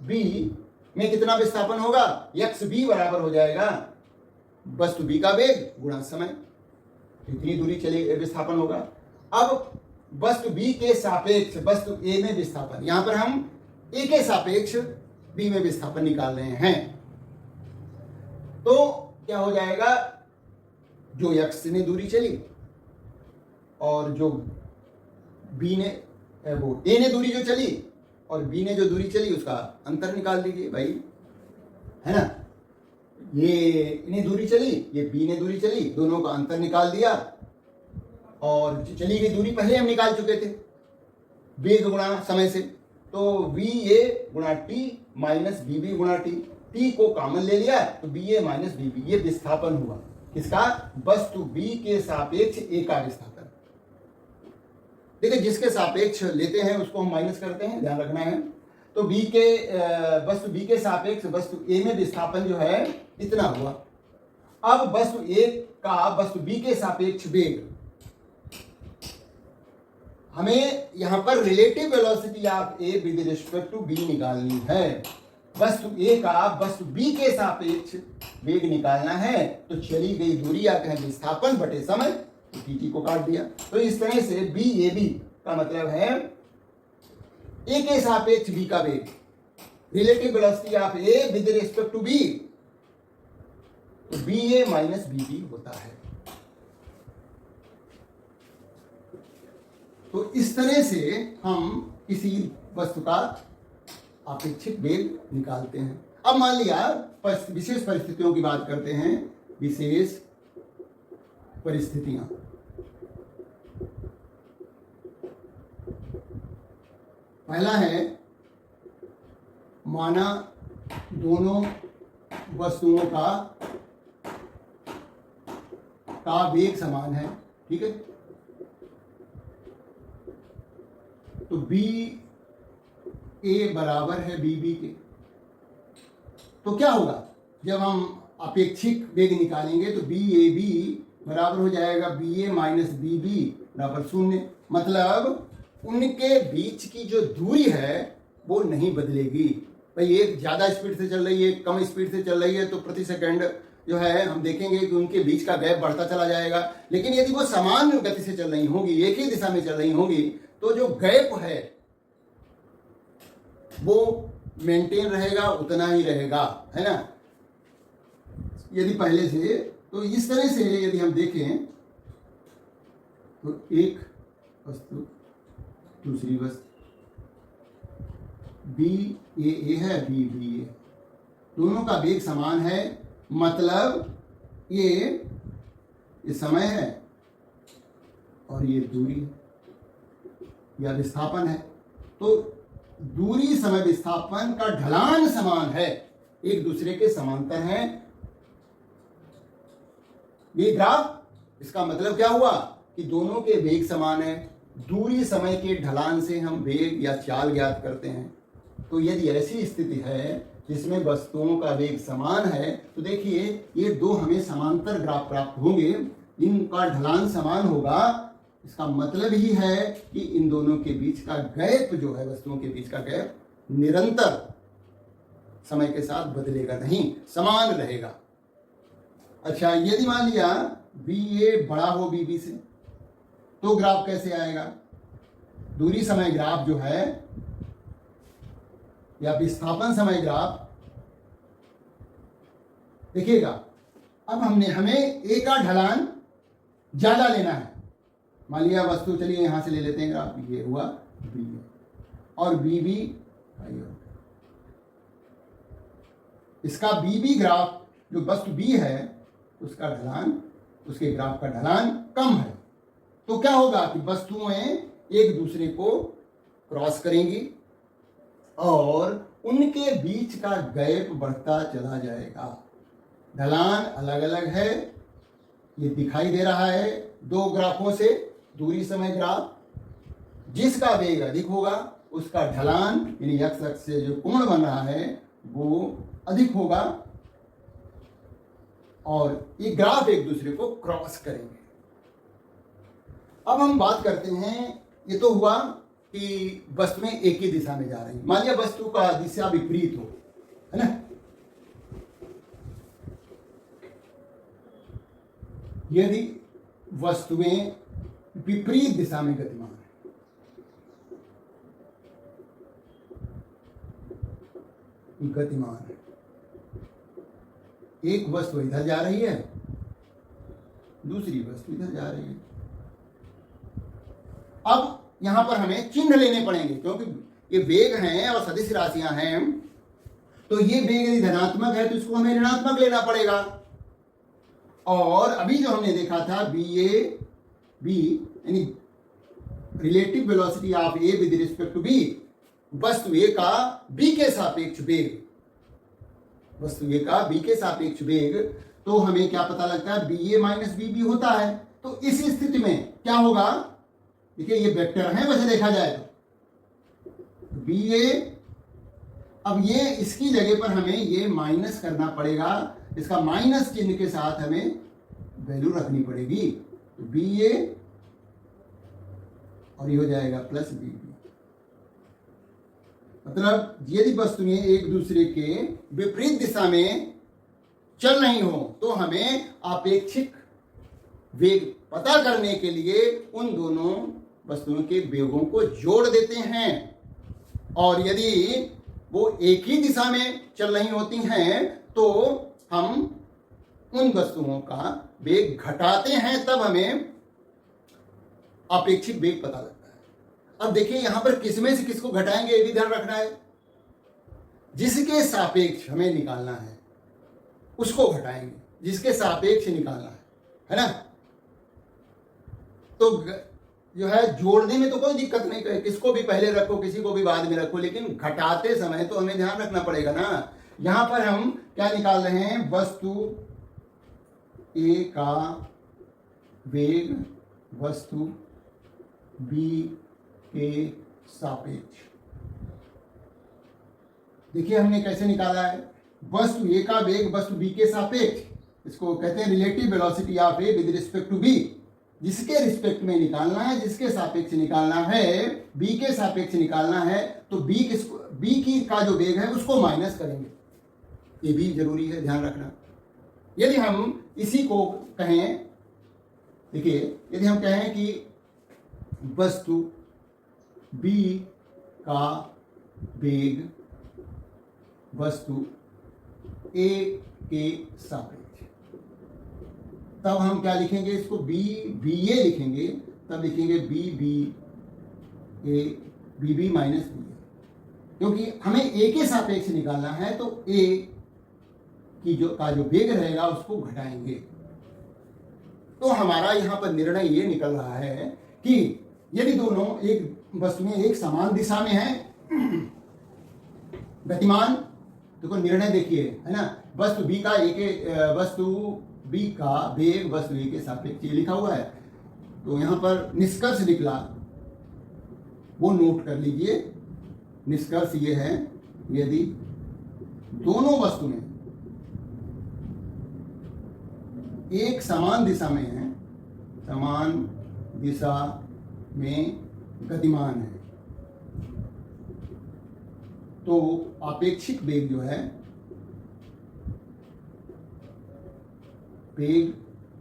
बी में कितना विस्थापन होगा? एक्स बी बराबर हो जाएगा वस्तु बी का वेग गुणा समय, इतनी दूरी चले विस्थापन होगा। अब वस्तु बी के सापेक्ष वस्तु ए में विस्थापन, यहां पर हम ए के सापेक्ष बी में विस्थापन निकाल रहे हैं। तो क्या हो जाएगा? जो एक्स ने दूरी चली और जो बी ने वो ए ने दूरी जो चली और बी ने जो दूरी चली उसका अंतर निकाल दीजिए भाई, है ना। ये इन्हें दूरी चली, ये बी ने दूरी चली, दोनों का अंतर निकाल दिया और चली गई दूरी पहले हम निकाल चुके थे वेग गुणा समय से। तो वी ए गुणा टी माइनस बी बी गुणा टी, टी को कॉमन ले लिया तो B A minus B B, ये विस्थापन हुआ किसका? वस्तु बी के सापेक्ष ए का विस्थापन। देखिए जिसके सापेक्ष लेते हैं उसको हम माइनस करते हैं, ध्यान रखना है। तो बी के वस्तु बी के सापेक्ष वस्तु ए में विस्थापन जो है इतना हुआ। अब वस्तु ए का वस्तु बी के सापेक्ष वेग, हमें यहां पर relative velocity of A with respect to B निकालनी है। वस्तु ए का वस्तु बी के सापेक्ष वेग निकालना है तो चली गई दूरी या कहें विस्थापन बटे समय, तो टी को काट दिया। तो इस तरह से बी ए बी का मतलब है ए के सापेक्ष बी का वेग, relative velocity of A with respect to B, तो B A minus B B होता है। तो इस तरह से हम किसी वस्तु का अपेक्षित वेग निकालते हैं। अब मान लिया विशेष परिस्थितियों की बात करते हैं। विशेष परिस्थितियां, पहला है माना दोनों वस्तुओं का वेग समान है, ठीक है। तो बी ए बराबर है बी बी के, तो क्या होगा जब हम अपेक्षित वेग निकालेंगे तो बी ए बी बराबर हो जाएगा B A minus B B बराबर 0। मतलब उनके बीच की जो दूरी है वो नहीं बदलेगी, भाई एक ज़्यादा स्पीड से चल रही है, कम स्पीड से चल रही है, तो प्रति सेकंड जो है हम देखेंगे कि उनके बीच का गैप बढ़ता चला जाएगा। लेकिन यदि वो समान गति से चल रही होंगी, एक ही दिशा में चल रही होंगी, तो जो गैप है वो मेंटेन रहेगा, उतना ही रहेगा, है ना। यदि पहले से, तो इस तरह से यदि हम देखें तो एक वस्तु दूसरी वस्तु बी ए है, बी बी ए, दोनों का वेग समान है, मतलब ये समय है और ये दूरी या विस्थापन है। तो दूरी, समय, विस्थापन का ढलान समान है, एक दूसरे के समांतर हैं। ये ग्राफ, इसका मतलब क्या हुआ कि दोनों के वेग समान है। दूरी, समय के ढलान से हम वेग या चाल ज्ञात करते हैं। तो यदि ऐसी स्थिति है जिसमें वस्तुओं का वेग समान है, तो देखिए ये दो हमें समांतर ग्राफ प्राप्त होंगे, इनका ढलान समान होगा। इसका मतलब ही है कि इन दोनों के बीच का गैप जो है, वस्तुओं के बीच का गैप निरंतर समय के साथ बदलेगा नहीं, समान रहेगा। अच्छा, यदि मान लिया बी ए बड़ा हो बी बी से, तो ग्राफ कैसे आएगा? दूरी समय ग्राफ जो है या विस्थापन समय ग्राफ, देखिएगा अब हमें ए का ढलान ज्यादा लेना है। मान लिया वस्तु, चलिए यहां से ले लेते हैं ग्राफ, ये हुआ बी ए और बी बी, इसका बी बी ग्राफ जो वस्तु बी है उसका ढलान, उसके ग्राफ का ढलान कम है। तो क्या होगा कि वस्तुएं एक दूसरे को क्रॉस करेंगी और उनके बीच का गैप बढ़ता चला जाएगा। ढलान अलग अलग है, ये दिखाई दे रहा है दो ग्राफों से। दूरी समय ग्राफ, जिसका वेग अधिक होगा उसका ढलान यानी एक्स अक्ष से जो कोण बन रहा है वो अधिक होगा और ये ग्राफ एक दूसरे को क्रॉस करेंगे। अब हम बात करते हैं, ये तो हुआ कि वस्तुएं एक ही दिशा में जा रही हैं। मान लिया वस्तु का दिशा विपरीत हो, है ना। यदि वस्तुएं विपरीत दिशा में गतिमान है, एक वस्तु इधर जा रही है, दूसरी वस्तु इधर जा रही है। अब यहां पर हमें चिन्ह लेने पड़ेंगे, क्योंकि ये वेग हैं और सदिश राशियां हैं। तो ये वेग यदि धनात्मक है तो इसको हमें ऋणात्मक लेना पड़ेगा। और अभी जो हमने देखा था बी ए बी यानी relative velocity of A with respect to B, वस्तु ए का बी के सापेक्ष वेग, वस्तु ए का बी के सापेक्ष वेग, तो हमें क्या पता लगता है, B A minus B B होता है। तो इस स्थिति में क्या होगा, देखिए ये वेक्टर है वैसे देखा जाए तो बी ए, अब ये इसकी जगह पर हमें ये माइनस करना पड़ेगा, इसका माइनस चिन्ह के साथ हमें वैल्यू रखनी पड़ेगी। तो बी ए और ये हो जाएगा प्लस बी बी। मतलब यदि वस्तुएं एक दूसरे के विपरीत दिशा में चल रही हो तो हमें आपेक्षिक वेग पता करने के लिए उन दोनों वस्तुओं के वेगों को जोड़ देते हैं। और यदि वो एक ही दिशा में चल रही होती हैं तो हम उन वस्तुओं का वेग घटाते हैं, तब हमें अपेक्षित वेग पता लगता है। अब देखिए यहां पर किसमें से किसको घटाएंगे ये भी ध्यान रखना है। जिसके सापेक्ष हमें निकालना है उसको घटाएंगे, जिसके सापेक्ष निकालना है ना। तो जो है जोड़ने में तो कोई दिक्कत नहीं है, किसको भी पहले रखो किसी को भी बाद में रखो, लेकिन घटाते समय तो हमें ध्यान रखना पड़ेगा ना। यहां पर हम क्या निकाल रहे हैं, वस्तु ए का वेग वस्तु बी के सापेक्ष। देखिए हमने कैसे निकाला है, वस्तु ए का वेग वस्तु बी के सापेक्ष, इसको कहते हैं relative velocity of A with respect to B. जिसके रिस्पेक्ट में निकालना है, जिसके सापेक्ष निकालना है, बी के सापेक्ष निकालना है, तो बी की का जो वेग है उसको माइनस करेंगे, ये भी जरूरी है ध्यान रखना। यदि हम इसी को कहें, देखिए यदि हम कहें कि वस्तु बी का वेग वस्तु ए के सापेक्ष, तब हम क्या लिखेंगे इसको, बी बी ए लिखेंगे, तब लिखेंगे B B A B B minus B A, क्योंकि हमें ए के सापेक्ष निकालना है तो ए की जो वेग रहेगा उसको घटाएंगे। तो हमारा यहाँ पर निर्णय ये निकल रहा है कि यदि दोनों एक वस्तुएं एक समान दिशा में हैं गतिमान, देखो निर्णय देखिए है ना, वस्तु बी का वस्तु बी का वेग वस्तु ए के सापेक्ष ये लिखा हुआ है, तो यहाँ पर निष्कर्ष निकला वो नोट कर लीजिए। निष्कर्ष ये है, यदि दोनों वस्तुएं एक समान दिशा में है, समान दिशा में गतिमान है, तो आपेक्षिक वेग जो है, वेग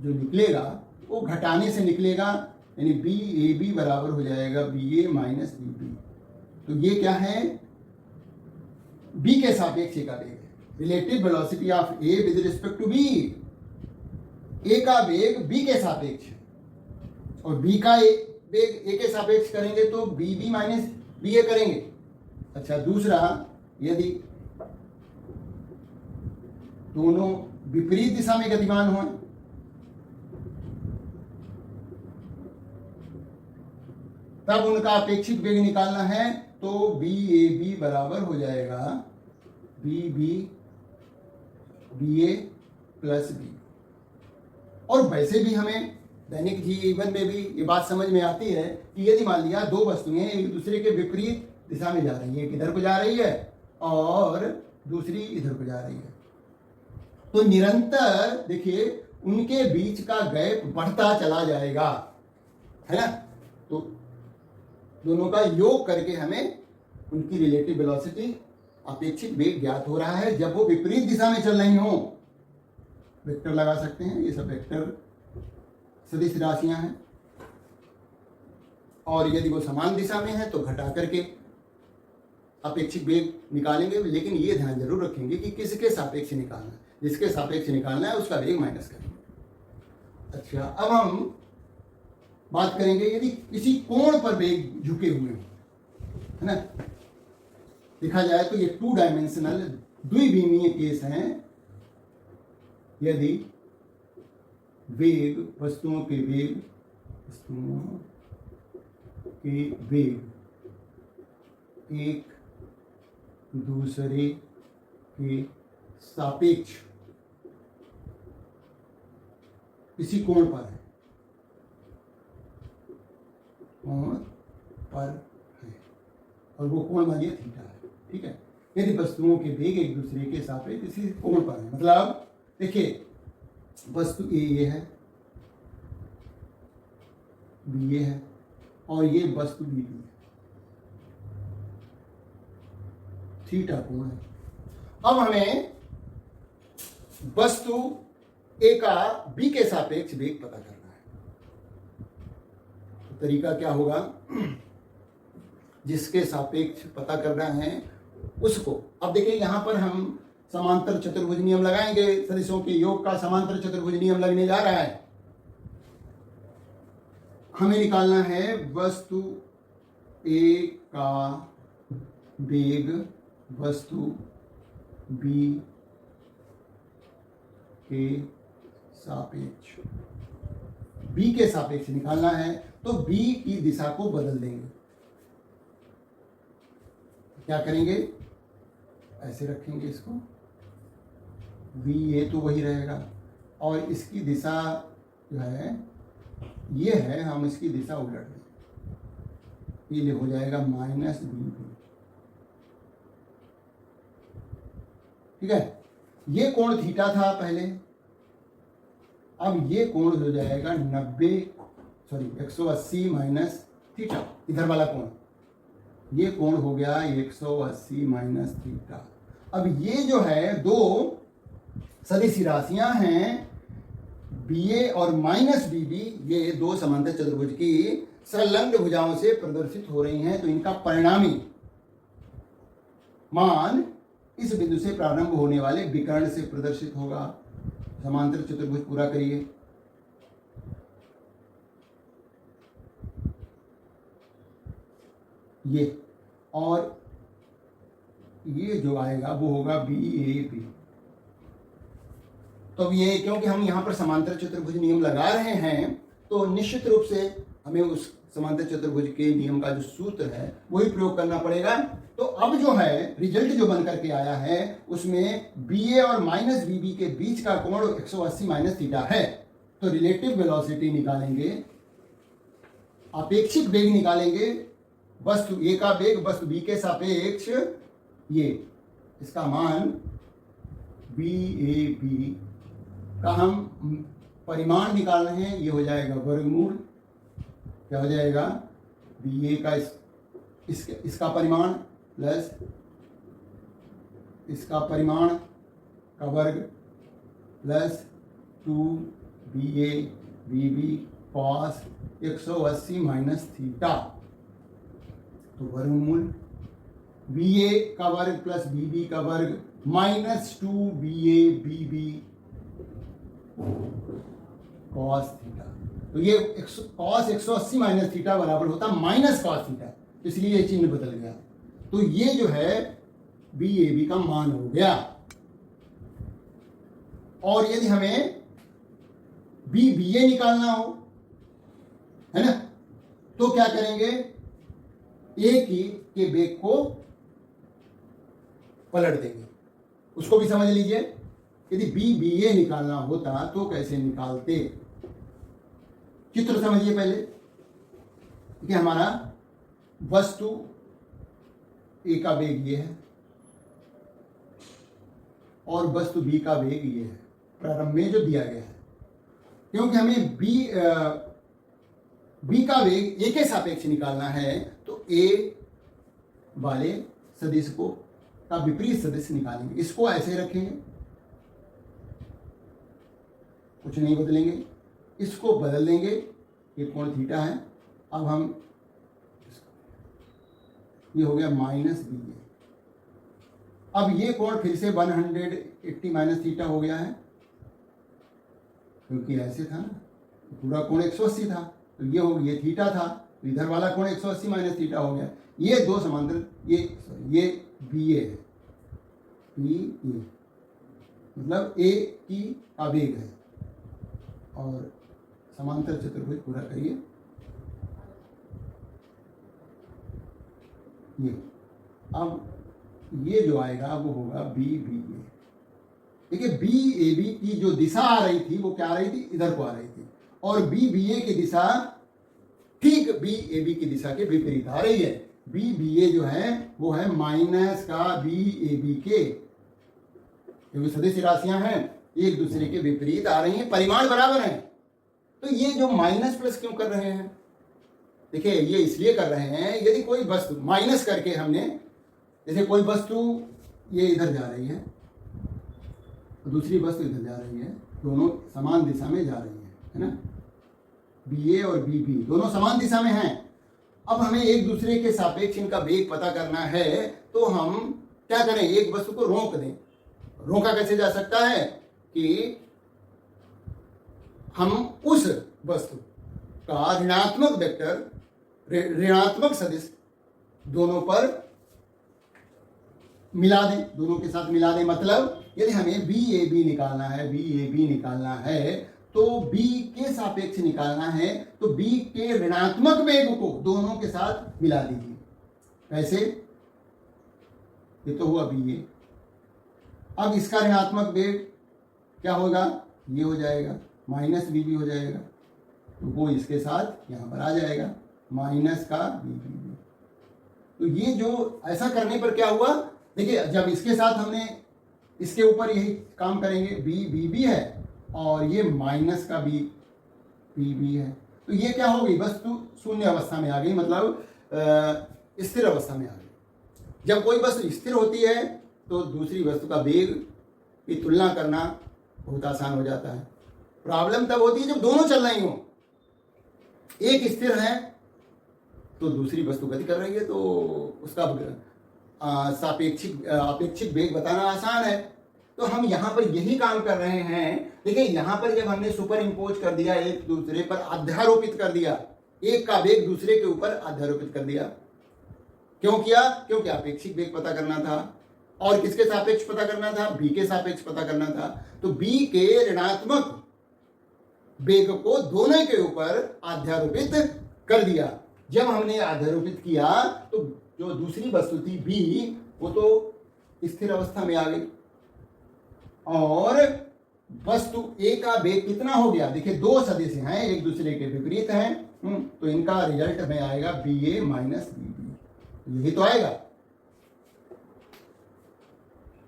जो निकलेगा वो घटाने से निकलेगा, यानी बी ए बी बराबर हो जाएगा B A minus B B. तो ये क्या है, बी के सापेक्ष का वेग है, relative velocity of A with respect to B. A का वेग बी के सापेक्ष है और बी का वेग ए के सापेक्ष करेंगे तो बी बी माइनस बी ए करेंगे। अच्छा, दूसरा, यदि दोनों विपरीत दिशा में गतिमान हो, तब उनका अपेक्षित वेग निकालना है, तो बी ए बी बराबर हो जाएगा बी बी बी ए प्लस बी। और वैसे भी हमें दैनिक जीवन में भी ये बात समझ में आती है कि यदि मान लिया दो वस्तुएं एक दूसरे के विपरीत दिशा में जा रही है, एक इधर को जा रही है और दूसरी इधर को जा रही है, तो निरंतर देखिए उनके बीच का गैप बढ़ता चला जाएगा, है ना। तो दोनों का योग करके हमें उनकी रिलेटिव वेलोसिटी अपेक्षित वेग ज्ञात हो रहा है जब वो विपरीत दिशा में चल रही हो। वेक्टर लगा सकते हैं, ये सब वेक्टर सदिश राशियां हैं, और यदि वो समान दिशा में है तो घटा करके अपेक्षित वेग निकालेंगे, लेकिन ये ध्यान जरूर रखेंगे कि किसके सापेक्ष निकालना है, जिसके सापेक्ष निकालना है उसका वेग माइनस करेंगे। अच्छा, अब हम बात करेंगे यदि किसी कोण पर वेग झुके हुए हो, है ना, देखा जाए तो ये 2 डायमेंशनल द्विविमीय केस हैं। यदि वेग वस्तुओं के वेग एक दूसरे के सापेक्ष किसी कोण पर है, और वो कोण मान लिया थीटा है, ठीक है। यदि वस्तुओं के वेग एक दूसरे के सापेक्ष किसी कोण पर है, मतलब देखिए वस्तु ए ये है, बी ये है, और ये वस्तु बी है, थीटा कोण है। अब हमें वस्तु ए का बी के सापेक्ष वेग पता करना है। तो तरीका क्या होगा, जिसके सापेक्ष पता करना है उसको, अब देखिए यहां पर हम समांतर चतुर्भुज नियम लगाएंगे, सदिशों के योग का समांतर चतुर्भुज नियम लगने जा रहा है। हमें निकालना है वस्तु ए का वेग वस्तु बी के सापेक्ष, बी के सापेक्ष निकालना है, तो बी की दिशा को बदल देंगे। क्या करेंगे, ऐसे रखेंगे इसको, बी ये तो वही रहेगा, और इसकी दिशा जो है ये है, हम इसकी दिशा उलट देंगे, ये हो जाएगा माइनस बी बी, ठीक है। ये कोण थीटा था पहले, अब ये कोण हो जाएगा 180 माइनस थीटा, इधर वाला कोण, ये कोण हो गया 180 माइनस थीटा। अब ये जो है दो सदिश राशियां हैं BA और माइनस BB, ये दो समांतर चतुर्भुज की संलग्न भुजाओं से प्रदर्शित हो रही हैं, तो इनका परिणामी मान इस बिंदु से प्रारंभ होने वाले विकर्ण से प्रदर्शित होगा। समांतर चतुर्भुज पूरा करिए। ये और ये जो आएगा वो होगा BAB। तो ये क्योंकि हम यहाँ पर समांतर चतुर्भुज नियम लगा रहे हैं तो निश्चित रूप से हमें उस समांतर चतुर्भुज के नियम का जो सूत्र है वही प्रयोग करना पड़ेगा। तो अब जो है रिजल्ट जो बन करके आया है उसमें BA और माइनस BB के बीच का कोण 180 माइनस थीटा है। तो रिलेटिव वेलोसिटी निकालेंगे, अपेक्षित वेग निकालेंगे, वस्तु A का वेग वस्तु B के सापेक्ष, ये इसका मान BAB का हम परिमाण निकाल रहे हैं, ये हो जाएगा वर्गमूल। क्या हो जाएगा? BA का इसका परिमाण प्लस इसका परिमाण का वर्ग plus 2BA BB cos 180 minus theta. तो वर्गमूल BA का वर्ग प्लस BB का वर्ग minus 2BA BB cos theta. तो ये cos 180 माइनस थीटा बराबर होता माइनस cos थीटा, इसलिए ये चिन्ह बदल गया। तो ये जो है BAB का मान हो गया। और यदि हमें BBA निकालना हो, है ना, तो क्या करेंगे? A के वेग को पलट देंगे। उसको भी समझ लीजिए। यदि BBA निकालना होता तो कैसे निकालते? चित्र समझिए पहले कि हमारा वस्तु A का वेग ये है और वस्तु B का वेग ये है, प्रारंभ में जो दिया गया है। क्योंकि हमें B का वेग A के सापेक्ष निकालना है तो A वाले सदिश को का विपरीत सदिश निकालेंगे। इसको ऐसे रखेंगे, कुछ नहीं बदलेंगे, इसको बदल देंगे, ये कोण थीटा है। अब हम ये हो गया माइनस BA। अब ये कोण फिर से 180 माइनस थीटा हो गया है, क्योंकि ऐसे था ना, पूरा कोण 180 था, तो ये हो ये थीटा था, तो इधर वाला कोण 180 माइनस थीटा हो गया। ये दो समांतर, ये BA है, BA मतलब A की आवेग है। और समांतर चतुर्भुज पूरा करिए। ये अब ये जो आएगा वो होगा BBA। देखिए BAB की जो दिशा आ रही थी वो क्या आ रही थी? इधर को आ रही थी, और BBA की दिशा ठीक BAB की दिशा के विपरीत आ रही है। BBA जो है वो है माइनस का BAB के, क्योंकि सदिश राशियां हैं एक दूसरे के विपरीत आ रही हैं, परिमाण बराबर हैं। तो ये जो माइनस प्लस क्यों कर रहे हैं? देखिए ये इसलिए कर रहे हैं, यदि कोई वस्तु माइनस करके हमने, जैसे कोई वस्तु ये इधर जा रही है, दूसरी वस्तु इधर जा रही है, दोनों समान दिशा में जा रही है ना, BA और BB दोनों समान दिशा में हैं। अब हमें एक दूसरे के सापेक्ष इनका वेग पता करना है, तो हम क्या करें? एक वस्तु को रोक दें। रोका कैसे जा सकता है? कि हम उस वस्तु का ऋणात्मक वेक्टर, ऋणात्मक सदिश दोनों पर मिला दें, दोनों के साथ मिला दें। मतलब यदि हमें BAB निकालना है तो B के सापेक्ष निकालना है, तो B के ऋणात्मक वेग को दोनों के साथ मिला दीजिए। कैसे? ये तो हुआ BA। अब इसका ऋणात्मक वेग क्या होगा? ये हो जाएगा माइनस BB हो जाएगा, तो वो इसके साथ यहाँ पर आ जाएगा माइनस का BB। तो ये जो ऐसा करने पर क्या हुआ? देखिए जब इसके साथ हमने इसके ऊपर यही काम करेंगे, BB है और ये माइनस का BB है, तो ये क्या होगी? वस्तु शून्य अवस्था में आ गई, मतलब स्थिर अवस्था में आ गई। जब कोई वस्तु स्थिर होती है तो दूसरी वस्तु का वेग की तुलना करना बहुत आसान हो जाता है। प्रॉब्लम तब होती है जब दोनों चल रही हो, एक स्थिर है तो दूसरी वस्तु गति कर रही है, तो उसका अपेक्षिक वेग बताना आसान है। तो हम यहाँ पर यही काम कर रहे हैं। देखिए यहाँ पर जब हमने सुपर इम्पोज कर दिया, एक दूसरे पर अध्यारोपित कर दिया, एक का वेग दूसरे के ऊपर अध्यारोपित कर दिया। क्यों किया? क्योंकि अपेक्षिक वेग पता करना था। और किसके सापेक्ष पता करना था? बी के सापेक्ष पता करना था। तो बी के ऋणात्मक वेग को दोनों के ऊपर अध्यारोपित कर दिया। जब हमने अध्यारोपित किया तो जो दूसरी वस्तु थी बी, वो तो स्थिर अवस्था में आ गई और वस्तु ए का वेग कितना हो गया? देखिए दो सदिश हैं, एक दूसरे के विपरीत हैं, तो इनका रिजल्ट में आएगा B A minus B B. यही तो आएगा,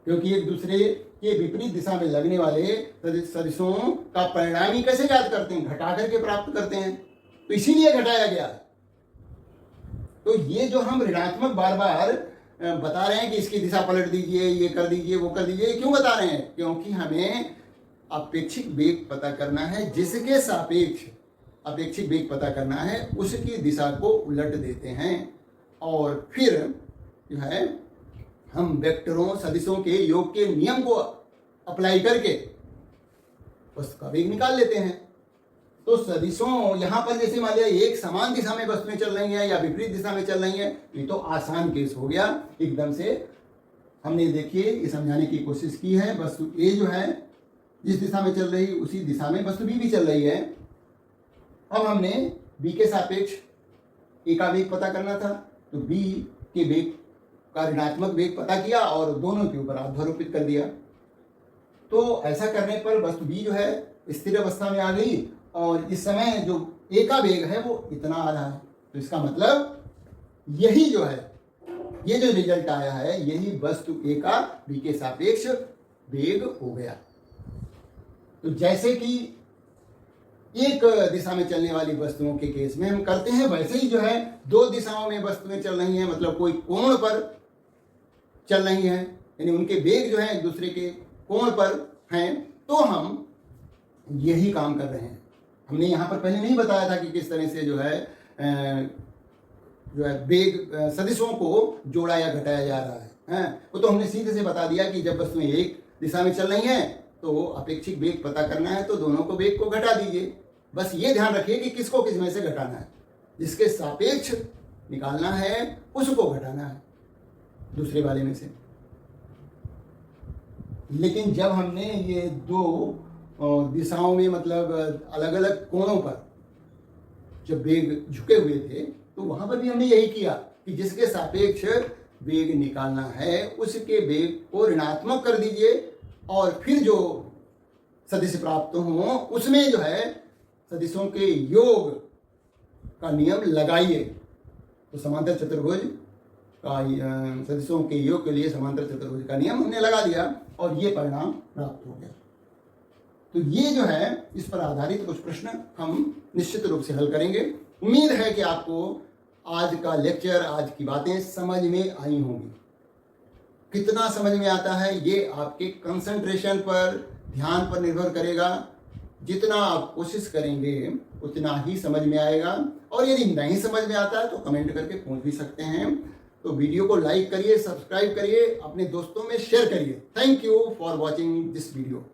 क्योंकि एक दूसरे के विपरीत दिशा में लगने वाले सदिशों का परिणाम ही कैसे ज्ञात करते हैं? घटा करके प्राप्त करते हैं, तो इसीलिए घटाया गया। तो ये जो हम ऋणात्मक बार बार बता रहे हैं कि इसकी दिशा पलट दीजिए, ये कर दीजिए, वो कर दीजिए, क्यों बता रहे हैं? क्योंकि हमें अपेक्षिक वेग पता करना है, जिसके सापेक्ष अपेक्षिक वेग पता करना है, उसकी दिशा को उलट देते हैं और फिर जो है हम वेक्टरों सदिशों के योग के नियम को अप्लाई करके उसका वेग निकाल लेते हैं। तो सदिशों यहाँ पर जैसे मान लिया एक समान दिशा में वस्तुएं चल रही हैं या विपरीत दिशा में चल रही हैं, ये तो आसान केस हो गया एकदम से। हमने देखिए ये समझाने की कोशिश की है, वस्तु ए जो है जिस दिशा में चल रही उसी दिशा में वस्तु बी भी चल रही है। अब हमने बी के सापेक्ष ए का वेग पता करना था, तो बी के वेग का ऋणात्मक वेग पता किया और दोनों के ऊपर अध्यारोपित कर दिया। तो ऐसा करने पर वस्तु बी जो है स्थिर अवस्था में आ गई और इस समय जो ए का वेग है वो इतना आ रहा है। तो इसका मतलब यही जो है, ये जो रिजल्ट आया है, यही वस्तु ए का बी के सापेक्ष वेग हो गया। तो जैसे कि एक दिशा में चलने वाली वस्तुओं के केस में हम करते हैं, वैसे ही जो है दो दिशाओं में वस्तुएं चल रही हैं, मतलब कोई कोण पर चल रही हैं, यानी उनके वेग जो है एक दूसरे के कोण पर हैं, तो हम यही काम कर रहे हैं। हमने यहाँ पर पहले नहीं बताया था कि किस तरह से जो है वेग सदिशों को जोड़ा या घटाया जा रहा है। वो तो हमने सीधे से बता दिया कि जब वस्तुएं एक दिशा में चल रही हैं तो अपेक्षिक वेग पता करना है, तो दोनों को वेग को घटा दीजिए। बस ये ध्यान रखिए कि किसको किस में से घटाना है, जिसके सापेक्ष निकालना है उसको घटाना है दूसरे वाले में से। लेकिन जब हमने ये दो दिशाओं में मतलब अलग अलग कोणों पर जब वेग झुके हुए थे, तो वहां पर भी हमने यही किया कि जिसके सापेक्ष वेग निकालना है उसके वेग को ऋणात्मक कर दीजिए और फिर जो सदिश प्राप्त हो उसमें जो है सदिशों के योग का नियम लगाइए। तो समांतर चतुर्भुज का सदिशों के योग के लिए समांतर चतुर्भुज का नियम हमने लगा दिया और ये परिणाम प्राप्त हो गया। तो ये जो है इस पर आधारित कुछ प्रश्न हम निश्चित रूप से हल करेंगे। उम्मीद है कि आपको आज का लेक्चर, आज की बातें समझ में आई होंगी। कितना समझ में आता है ये आपके कंसंट्रेशन पर, ध्यान पर निर्भर करेगा। जितना आप कोशिश करेंगे उतना ही समझ में आएगा, और यदि नहीं समझ में आता है तो कमेंट करके पूछ भी सकते हैं। तो वीडियो को लाइक करिए, सब्सक्राइब करिए, अपने दोस्तों में शेयर करिए। Thank you for watching this video.